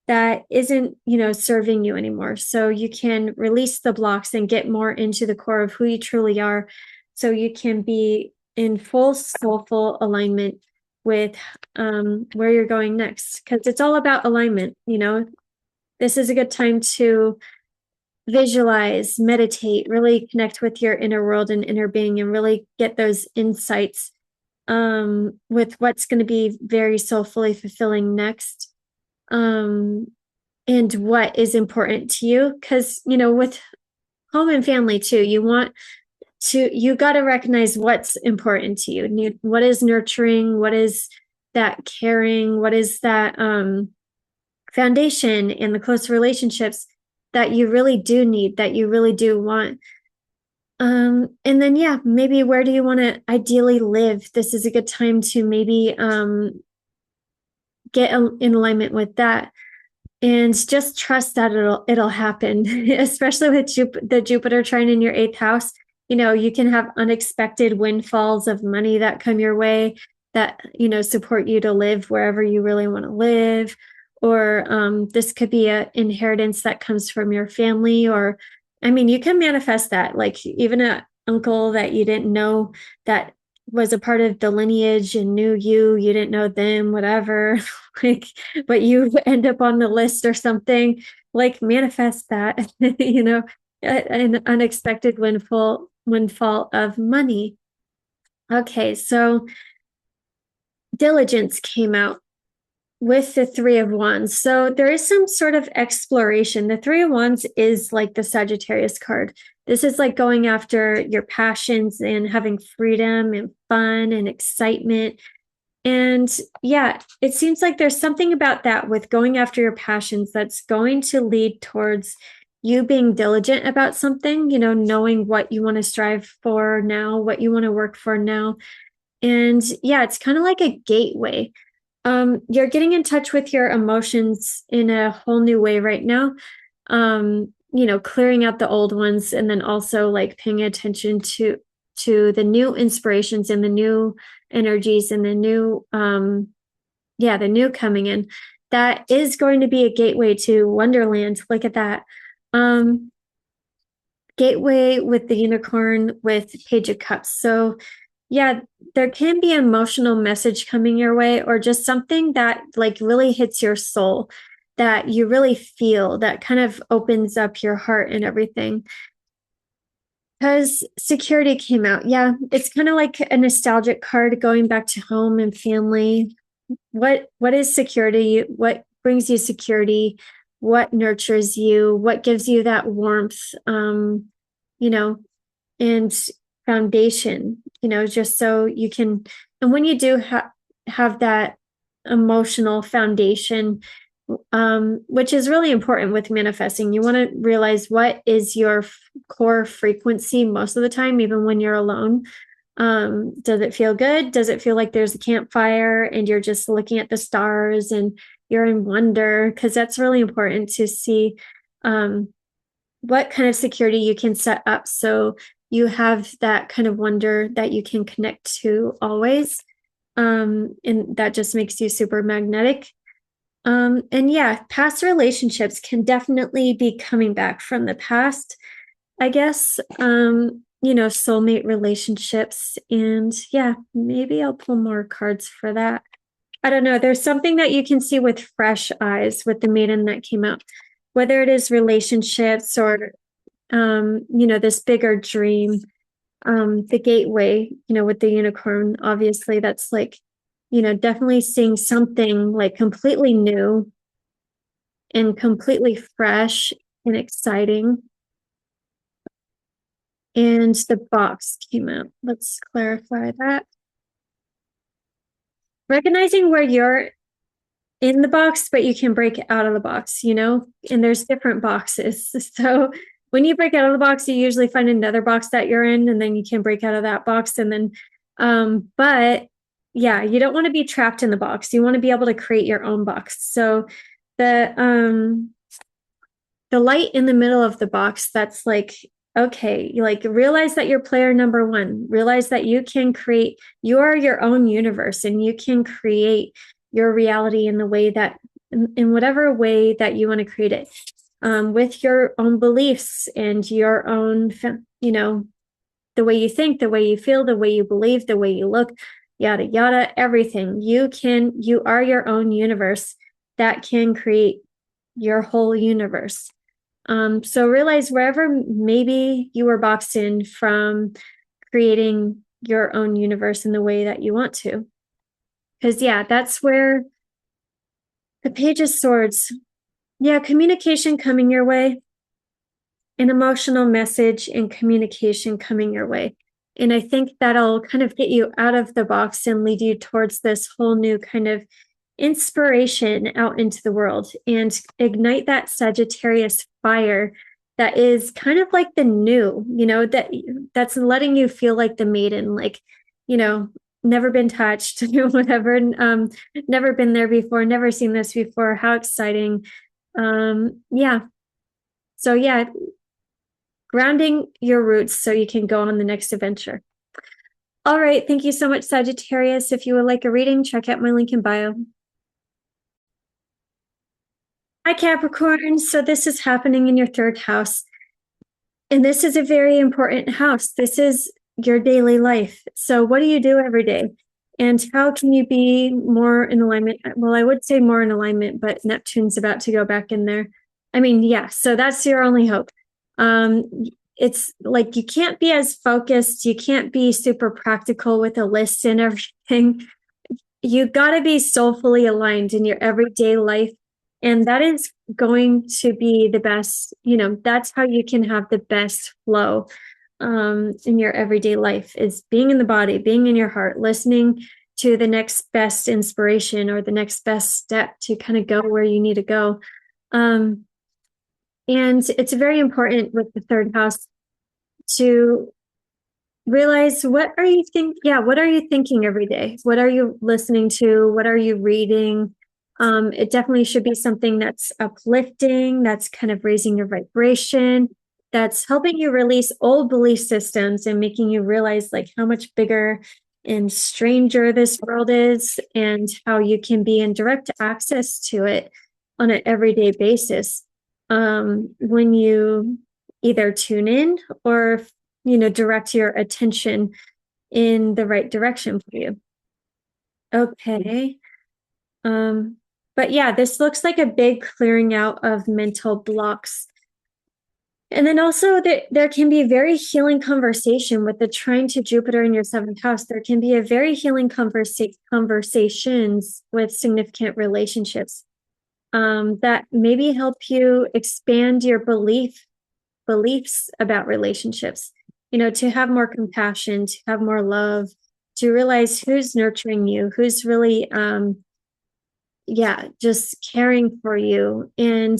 that isn't, serving you anymore. So you can release the blocks and get more into the core of who you truly are. So you can be in full soulful alignment with where you're going next. Because it's all about alignment. This is a good time to visualize, meditate, really connect with your inner world and inner being, and really get those insights with what's going to be very soulfully fulfilling next, and what is important to you. Because, with home and family too, you got to recognize what's important to you. What is nurturing? What is that caring? What is that foundation and the close relationships that you really do need, that you really do want? And then, yeah, maybe where do you want to ideally live? This is a good time to maybe get in alignment with that, and just trust that it'll happen. Especially with the Jupiter trine in your 8th house. You can have unexpected windfalls of money that come your way that support you to live wherever you really want to live. Or this could be an inheritance that comes from your family, or you can manifest that, like even an uncle that you didn't know that was a part of the lineage and knew you didn't know them, whatever, like, but you end up on the list or something, like manifest that, an unexpected windfall of money. Okay, so diligence came out with the 3 of Wands. So there is some sort of exploration. The 3 of Wands is like the Sagittarius card. This is like going after your passions and having freedom and fun and excitement. And yeah, it seems like there's something about that with going after your passions that's going to lead towards you being diligent about something, knowing what you want to strive for now, what you want to work for now. And yeah, it's kind of like a gateway. You're getting in touch with your emotions in a whole new way right now. Clearing out the old ones, and then also like paying attention to the new inspirations and the new energies and the new the new coming in. That is going to be a gateway to Wonderland. Look at that. Gateway with the unicorn with Page of Cups. So yeah, there can be an emotional message coming your way, or just something that like really hits your soul, that you really feel, that kind of opens up your heart and everything. Because security came out. Yeah, it's kind of like a nostalgic card going back to home and family. What is security? What brings you security? What nurtures you? What gives you that warmth? And foundation, just so you can, and when you do have that emotional foundation, which is really important with manifesting, you want to realize what is your core frequency most of the time, even when you're alone. Does it feel good? Does it feel like there's a campfire and you're just looking at the stars and you're in wonder? Because that's really important to see what kind of security you can set up so you have that kind of wonder that you can connect to always. And that just makes you super magnetic. And yeah, past relationships can definitely be coming back from the past, I guess. Soulmate relationships. And yeah, maybe I'll pull more cards for that. I don't know. There's something that you can see with fresh eyes with the maiden that came out, whether it is relationships or this bigger dream, the gateway, with the unicorn, obviously that's like, definitely seeing something like completely new and completely fresh and exciting. And the box came out. Let's clarify that. Recognizing where you're in the box, but you can break out of the box, and there's different boxes. So when you break out of the box, you usually find another box that you're in, and then you can break out of that box. And then, but yeah, you don't want to be trapped in the box. You want to be able to create your own box. So the light in the middle of the box, that's like okay, you like realize that you're player number one, realize that you can create, you are your own universe and you can create your reality in the way that, in whatever way that you want to create it, with your own beliefs and your own, you know, the way you think, the way you feel, the way you believe, the way you look, yada, yada, everything. You are your own universe that can create your whole universe. So realize wherever maybe you were boxed in from creating your own universe in the way that you want to. Because, yeah, that's where the Page of Swords, yeah, communication coming your way, an emotional message and communication coming your way. And I think that'll kind of get you out of the box and lead you towards this whole new kind of inspiration out into the world and ignite that Sagittarius fire that is kind of like the new, you know, that's letting you feel like the maiden, like, you know, never been touched, whatever, never been there before, never seen this before. How exciting. Yeah. So yeah, grounding your roots so you can go on the next adventure. All right. Thank you so much, Sagittarius. If you would like a reading, check out my link in bio. Hi, Capricorn. So this is happening in your third house. And this is a very important house. This is your daily life. So what do you do every day? And how can you be more in alignment? Well, I would say more in alignment, but Neptune's about to go back in there. I mean, yeah, so that's your only hope. It's like you can't be as focused. You can't be super practical with a list and everything. You got to be soulfully aligned in your everyday life. And that is going to be the best, you know, that's how you can have the best flow in your everyday life, is being in the body, being in your heart, listening to the next best inspiration or the next best step to kind of go where you need to go. And it's very important with the third house to realize what are you thinking every day? What are you listening to? What are you reading? It definitely should be something that's uplifting, that's kind of raising your vibration, that's helping you release old belief systems and making you realize like how much bigger and stranger this world is and how you can be in direct access to it on an everyday basis. When you either tune in or, you know, direct your attention in the right direction for you. Okay. But yeah, this looks like a big clearing out of mental blocks. And then also there can be a very healing conversation with the trine to Jupiter in your seventh house. There can be a very healing conversations with significant relationships that maybe help you expand your beliefs about relationships, you know, to have more compassion, to have more love, to realize who's nurturing you, who's really, just caring for you, and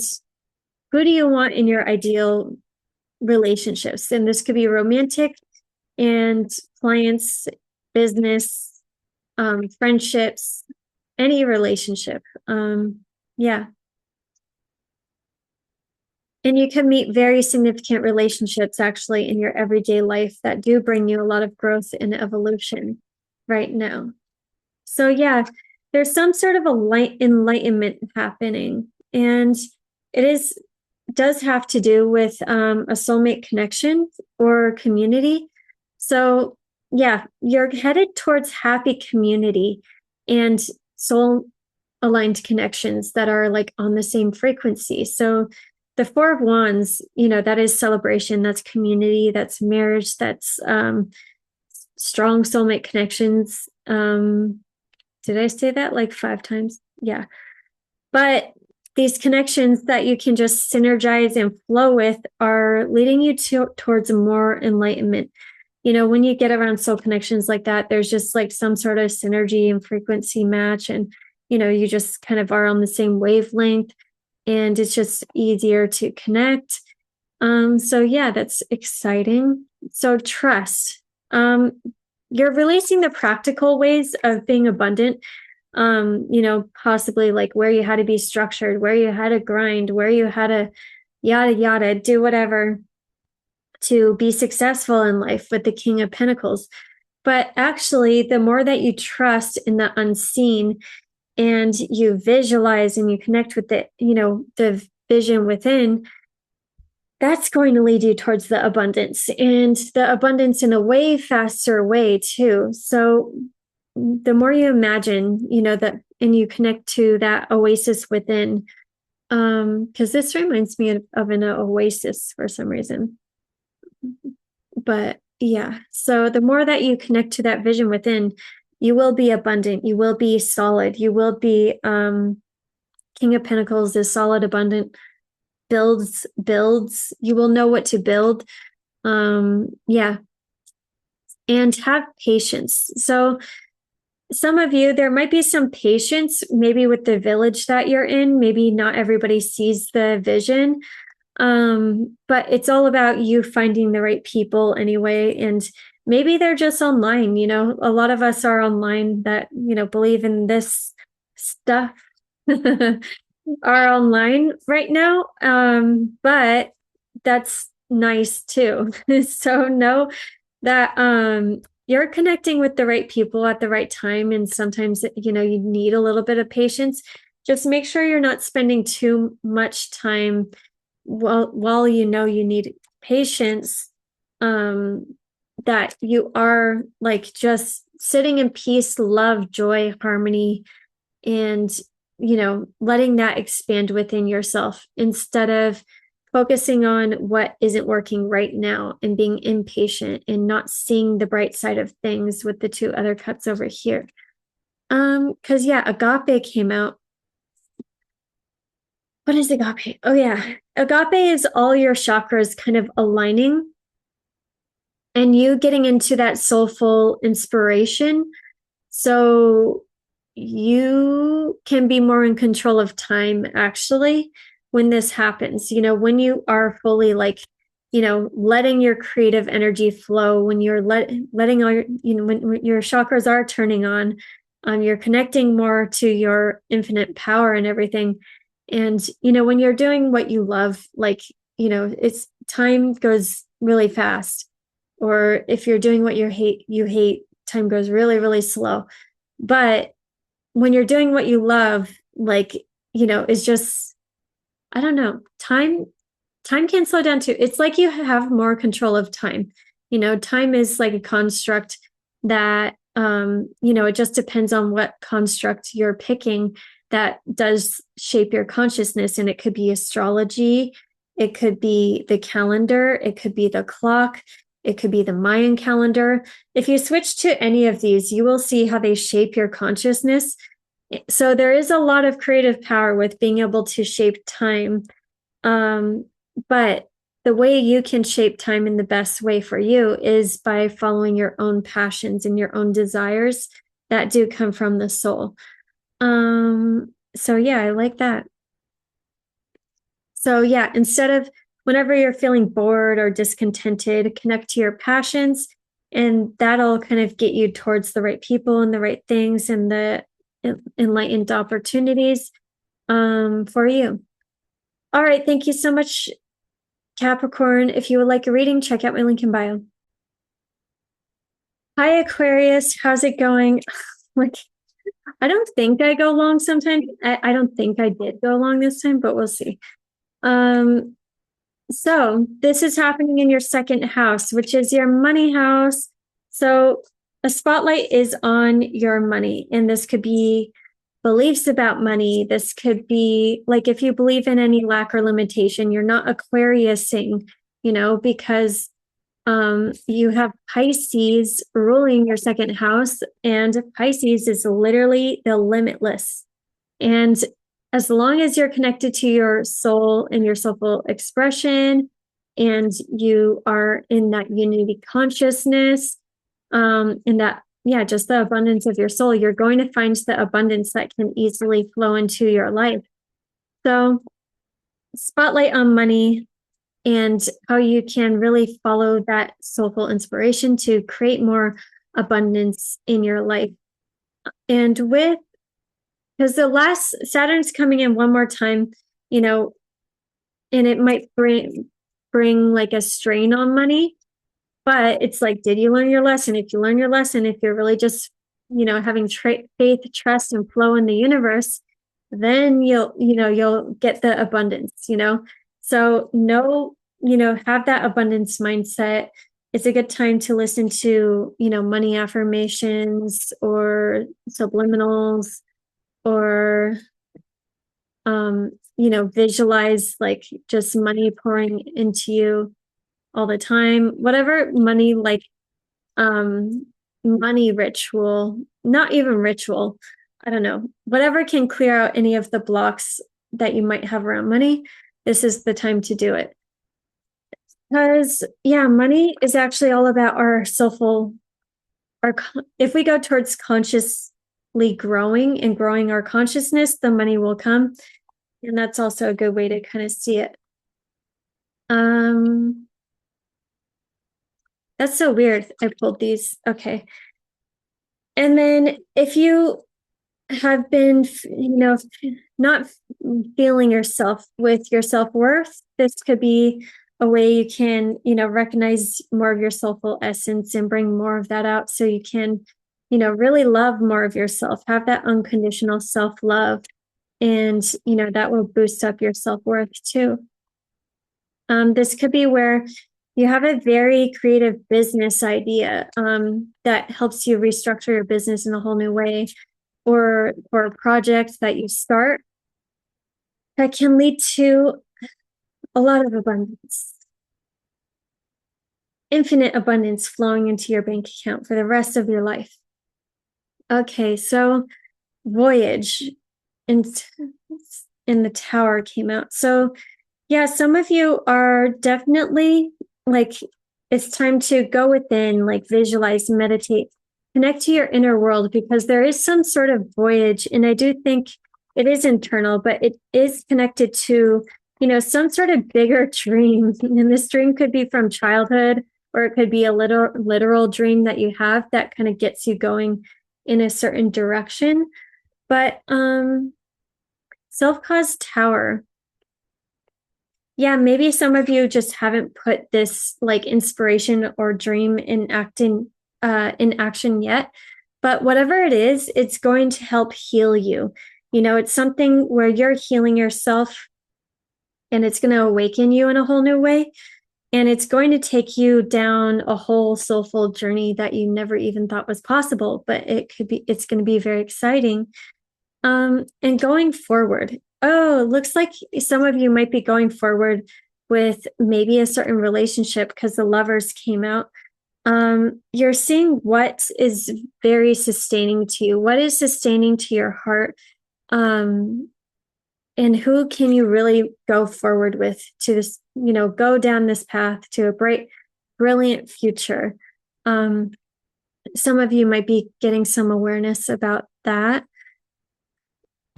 who do you want in your ideal relationships. And this could be romantic and clients, business, friendships, any relationship. Yeah. And you can meet very significant relationships actually in your everyday life that do bring you a lot of growth and evolution right now. So yeah, there's some sort of enlightenment happening, and it does have to do with a soulmate connection or community. So yeah, you're headed towards happy community and soul aligned connections that are like on the same frequency. So the Four of Wands, you know, that is celebration, that's community, that's marriage, that's strong soulmate connections. Did I say that like 5 times? Yeah. But these connections that you can just synergize and flow with are leading you towards more enlightenment. You know, when you get around soul connections like that, there's just like some sort of synergy and frequency match. And, you know, you just kind of are on the same wavelength and it's just easier to connect. So yeah, that's exciting. So trust. You're releasing the practical ways of being abundant. You know, possibly like where you had to be structured, where you had to grind, where you had to yada yada, do whatever. to be successful in life with the King of Pentacles. But actually, the more that you trust in the unseen and you visualize and you connect with the vision within, that's going to lead you towards the abundance, and the abundance in a way faster way too. So the more you imagine, that, and you connect to that oasis within, because this reminds me of an oasis for some reason. But yeah, so the more that you connect to that vision within, you will be abundant, you will be solid, you will be King of Pentacles is solid, abundant, builds, you will know what to build. Yeah. And have patience. So some of you, there might be some patience, maybe with the village that you're in. Maybe not everybody sees the vision. But it's all about you finding the right people anyway. And maybe they're just online. A lot of us are online that, believe in this stuff are online right now. But that's nice too. So know that you're connecting with the right people at the right time. And sometimes, you need a little bit of patience. Just make sure you're not spending too much time while you need patience, that you are like just sitting in peace, love, joy, harmony, and letting that expand within yourself instead of focusing on what isn't working right now and being impatient and not seeing the bright side of things with the two other cuts over here. Because agape came out. What is agape? Oh yeah. Agape is all your chakras kind of aligning and you getting into that soulful inspiration. So you can be more in control of time actually when this happens, when you are fully letting your creative energy flow, when you're letting all your, when your chakras are turning on, you're connecting more to your infinite power and everything. And, when you're doing what you love, it's time goes really fast. Or if you're doing what you hate, time goes really, really slow. But when you're doing what you love, it's just, I don't know, time can slow down too. It's like you have more control of time. Time is like a construct that, it just depends on what construct you're picking that does shape your consciousness. And it could be astrology, it could be the calendar, it could be the clock, it could be the Mayan calendar. If you switch to any of these, you will see how they shape your consciousness. So there is a lot of creative power with being able to shape time. But the way you can shape time in the best way for you is by following your own passions and your own desires that do come from the soul. So yeah, I like that. So yeah, instead of whenever you're feeling bored or discontented, connect to your passions, and that'll kind of get you towards the right people and the right things and the enlightened opportunities for you. All right, thank you so much, Capricorn. If you would like a reading, check out my link in bio. Hi, Aquarius. How's it going? I don't think I go long sometimes. I don't think I did go long this time, but we'll see. So this is happening in your second house, which is your money house. So a spotlight is on your money, and this could be beliefs about money. This could be like if you believe in any lack or limitation, you're not Aquariusing, because you have Pisces ruling your second house, and Pisces is literally the limitless. And as long as you're connected to your soul and your soulful expression, and you are in that unity consciousness, in that, just the abundance of your soul, you're going to find the abundance that can easily flow into your life. So, spotlight on money and how you can really follow that soulful inspiration to create more abundance in your life. And because the last Saturn's coming in one more time, and it might bring bring like a strain on money. But it's like, did you learn your lesson? If you learn your lesson, if you're really just, having faith, trust, and flow in the universe, then you'll get the abundance. So have that abundance mindset. It's a good time to listen to, money affirmations or subliminals or, visualize like just money pouring into you all the time. Whatever money, like, money ritual, not even ritual, I don't know, whatever can clear out any of the blocks that you might have around money, this is the time to do it. Because money is actually all about our soulful, if we go towards consciously growing and growing our consciousness, the money will come. And that's also a good way to kind of see it. That's so weird. I pulled these. Okay. And then if you have been, not feeling yourself with your self-worth, this could be a way you can, recognize more of your soulful essence and bring more of that out so you can, really love more of yourself, have that unconditional self-love. And, that will boost up your self-worth too. This could be where you have a very creative business idea that helps you restructure your business in a whole new way, or a project that you start that can lead to a lot of abundance, infinite abundance flowing into your bank account for the rest of your life. Okay, so voyage in the Tower came out. So some of you are definitely like, it's time to go within, like visualize, meditate, connect to your inner world, because there is some sort of voyage. And I do think it is internal, but it is connected to, some sort of bigger dream. And this dream could be from childhood, or it could be a literal dream that you have that kind of gets you going in a certain direction. But self-caused Tower. Yeah, maybe some of you just haven't put this like inspiration or dream in action yet. But whatever it is, it's going to help heal you. It's something where you're healing yourself, and it's going to awaken you in a whole new way. And it's going to take you down a whole soulful journey that you never even thought was possible. But it's going to be very exciting. And going forward. Oh, looks like some of you might be going forward with maybe a certain relationship because the Lovers came out. You're seeing what is very sustaining to you, what is sustaining to your heart, and who can you really go forward with to this, go down this path to a bright, brilliant future. Some of you might be getting some awareness about that.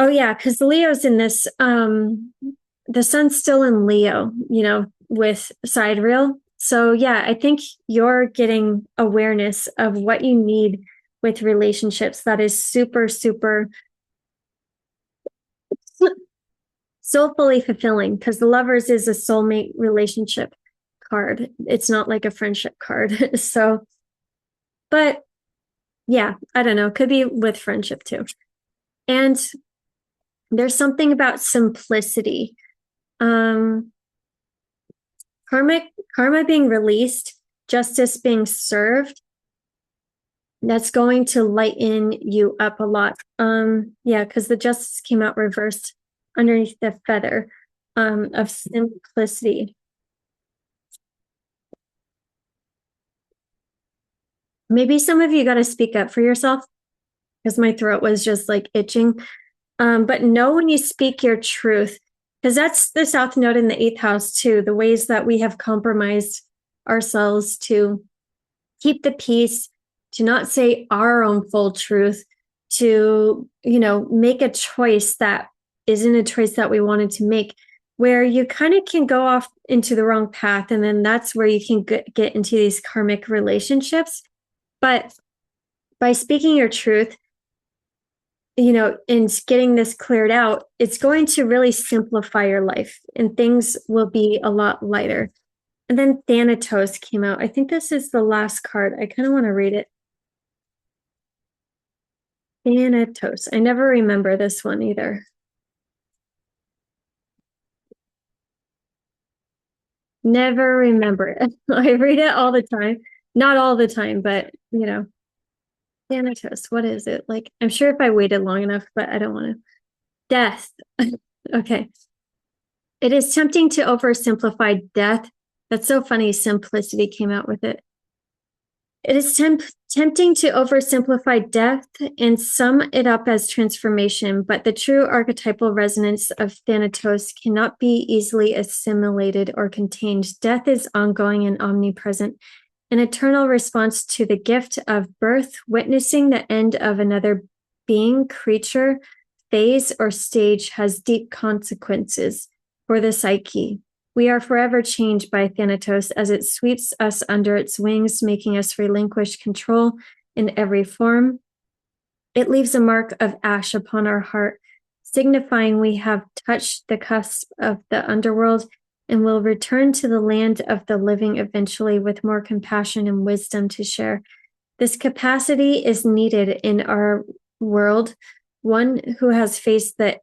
Oh yeah, because Leo's in this, the sun's still in Leo, with sidereal. So I think you're getting awareness of what you need with relationships that is super, super soulfully fulfilling, because the Lovers is a soulmate relationship card. It's not like a friendship card. So, but I don't know, could be with friendship too. And there's something about simplicity. Karma being released, justice being served. That's going to lighten you up a lot. Because the Justice came out reversed underneath the feather of simplicity. Maybe some of you got to speak up for yourself, because my throat was just like itching. But know when you speak your truth, because that's the South Node in the 8th house too, the ways that we have compromised ourselves to keep the peace, to not say our own full truth, to, make a choice that isn't a choice that we wanted to make, where you kind of can go off into the wrong path. And then that's where you can get into these karmic relationships. But by speaking your truth, and getting this cleared out, it's going to really simplify your life, and things will be a lot lighter. And then Thanatos came out. I think this is the last card. I kind of want to read it. Thanatos. I never remember this one either. Never remember it. I read it all the time. Not all the time, but you know, Thanatos. What is it? Like, I'm sure if I waited long enough, but I don't want to. Death. Okay. It is tempting to oversimplify death. That's so funny. Simplicity came out with it. It is tempting to oversimplify death and sum it up as transformation, but the true archetypal resonance of Thanatos cannot be easily assimilated or contained. Death is ongoing and omnipresent, an eternal response to the gift of birth, witnessing the end of another being, creature, phase, or stage has deep consequences for the psyche. We are forever changed by Thanatos as it sweeps us under its wings, making us relinquish control in every form. It leaves a mark of ash upon our heart, signifying we have touched the cusp of the underworld and will return to the land of the living eventually with more compassion and wisdom to share. This capacity is needed in our world. One who has faced the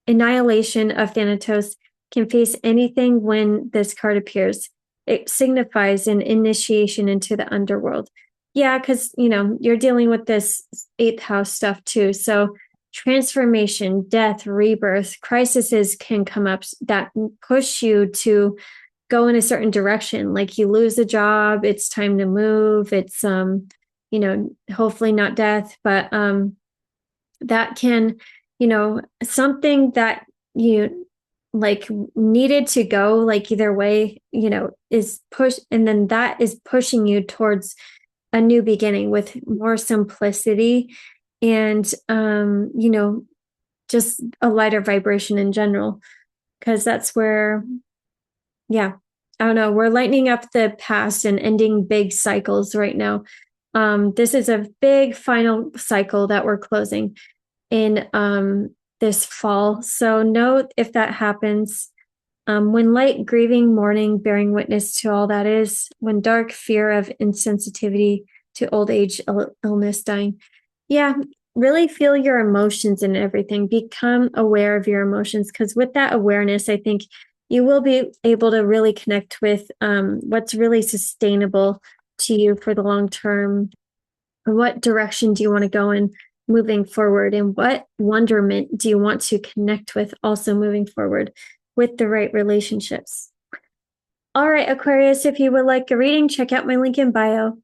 annihilation of Thanatos can face anything when this card appears. It signifies an initiation into the underworld. Yeah, because, you know, you're dealing with this 8th house stuff too. So transformation, death, rebirth, crises can come up that push you to go in a certain direction. Like you lose a job, it's time to move. It's, you know, hopefully not death, but that can, you know, something that you like needed to go, like either way, you know, is push, and then that is pushing you towards a new beginning with more simplicity and you know, just a lighter vibration in general. Because that's where, yeah, I don't know, we're lightening up the past and ending big cycles right now. This is a big final cycle that we're closing in this fall. So note if that happens. When light, grieving, mourning, bearing witness to all that is, when dark, fear of insensitivity to old age, illness, dying. Yeah, really feel your emotions and everything. Become aware of your emotions, because with that awareness, I think you will be able to really connect with what's really sustainable to you for the long term. What direction do you want to go in moving forward? And what wonderment do you want to connect with also moving forward with the right relationships? All right, Aquarius, if you would like a reading, check out my link in bio.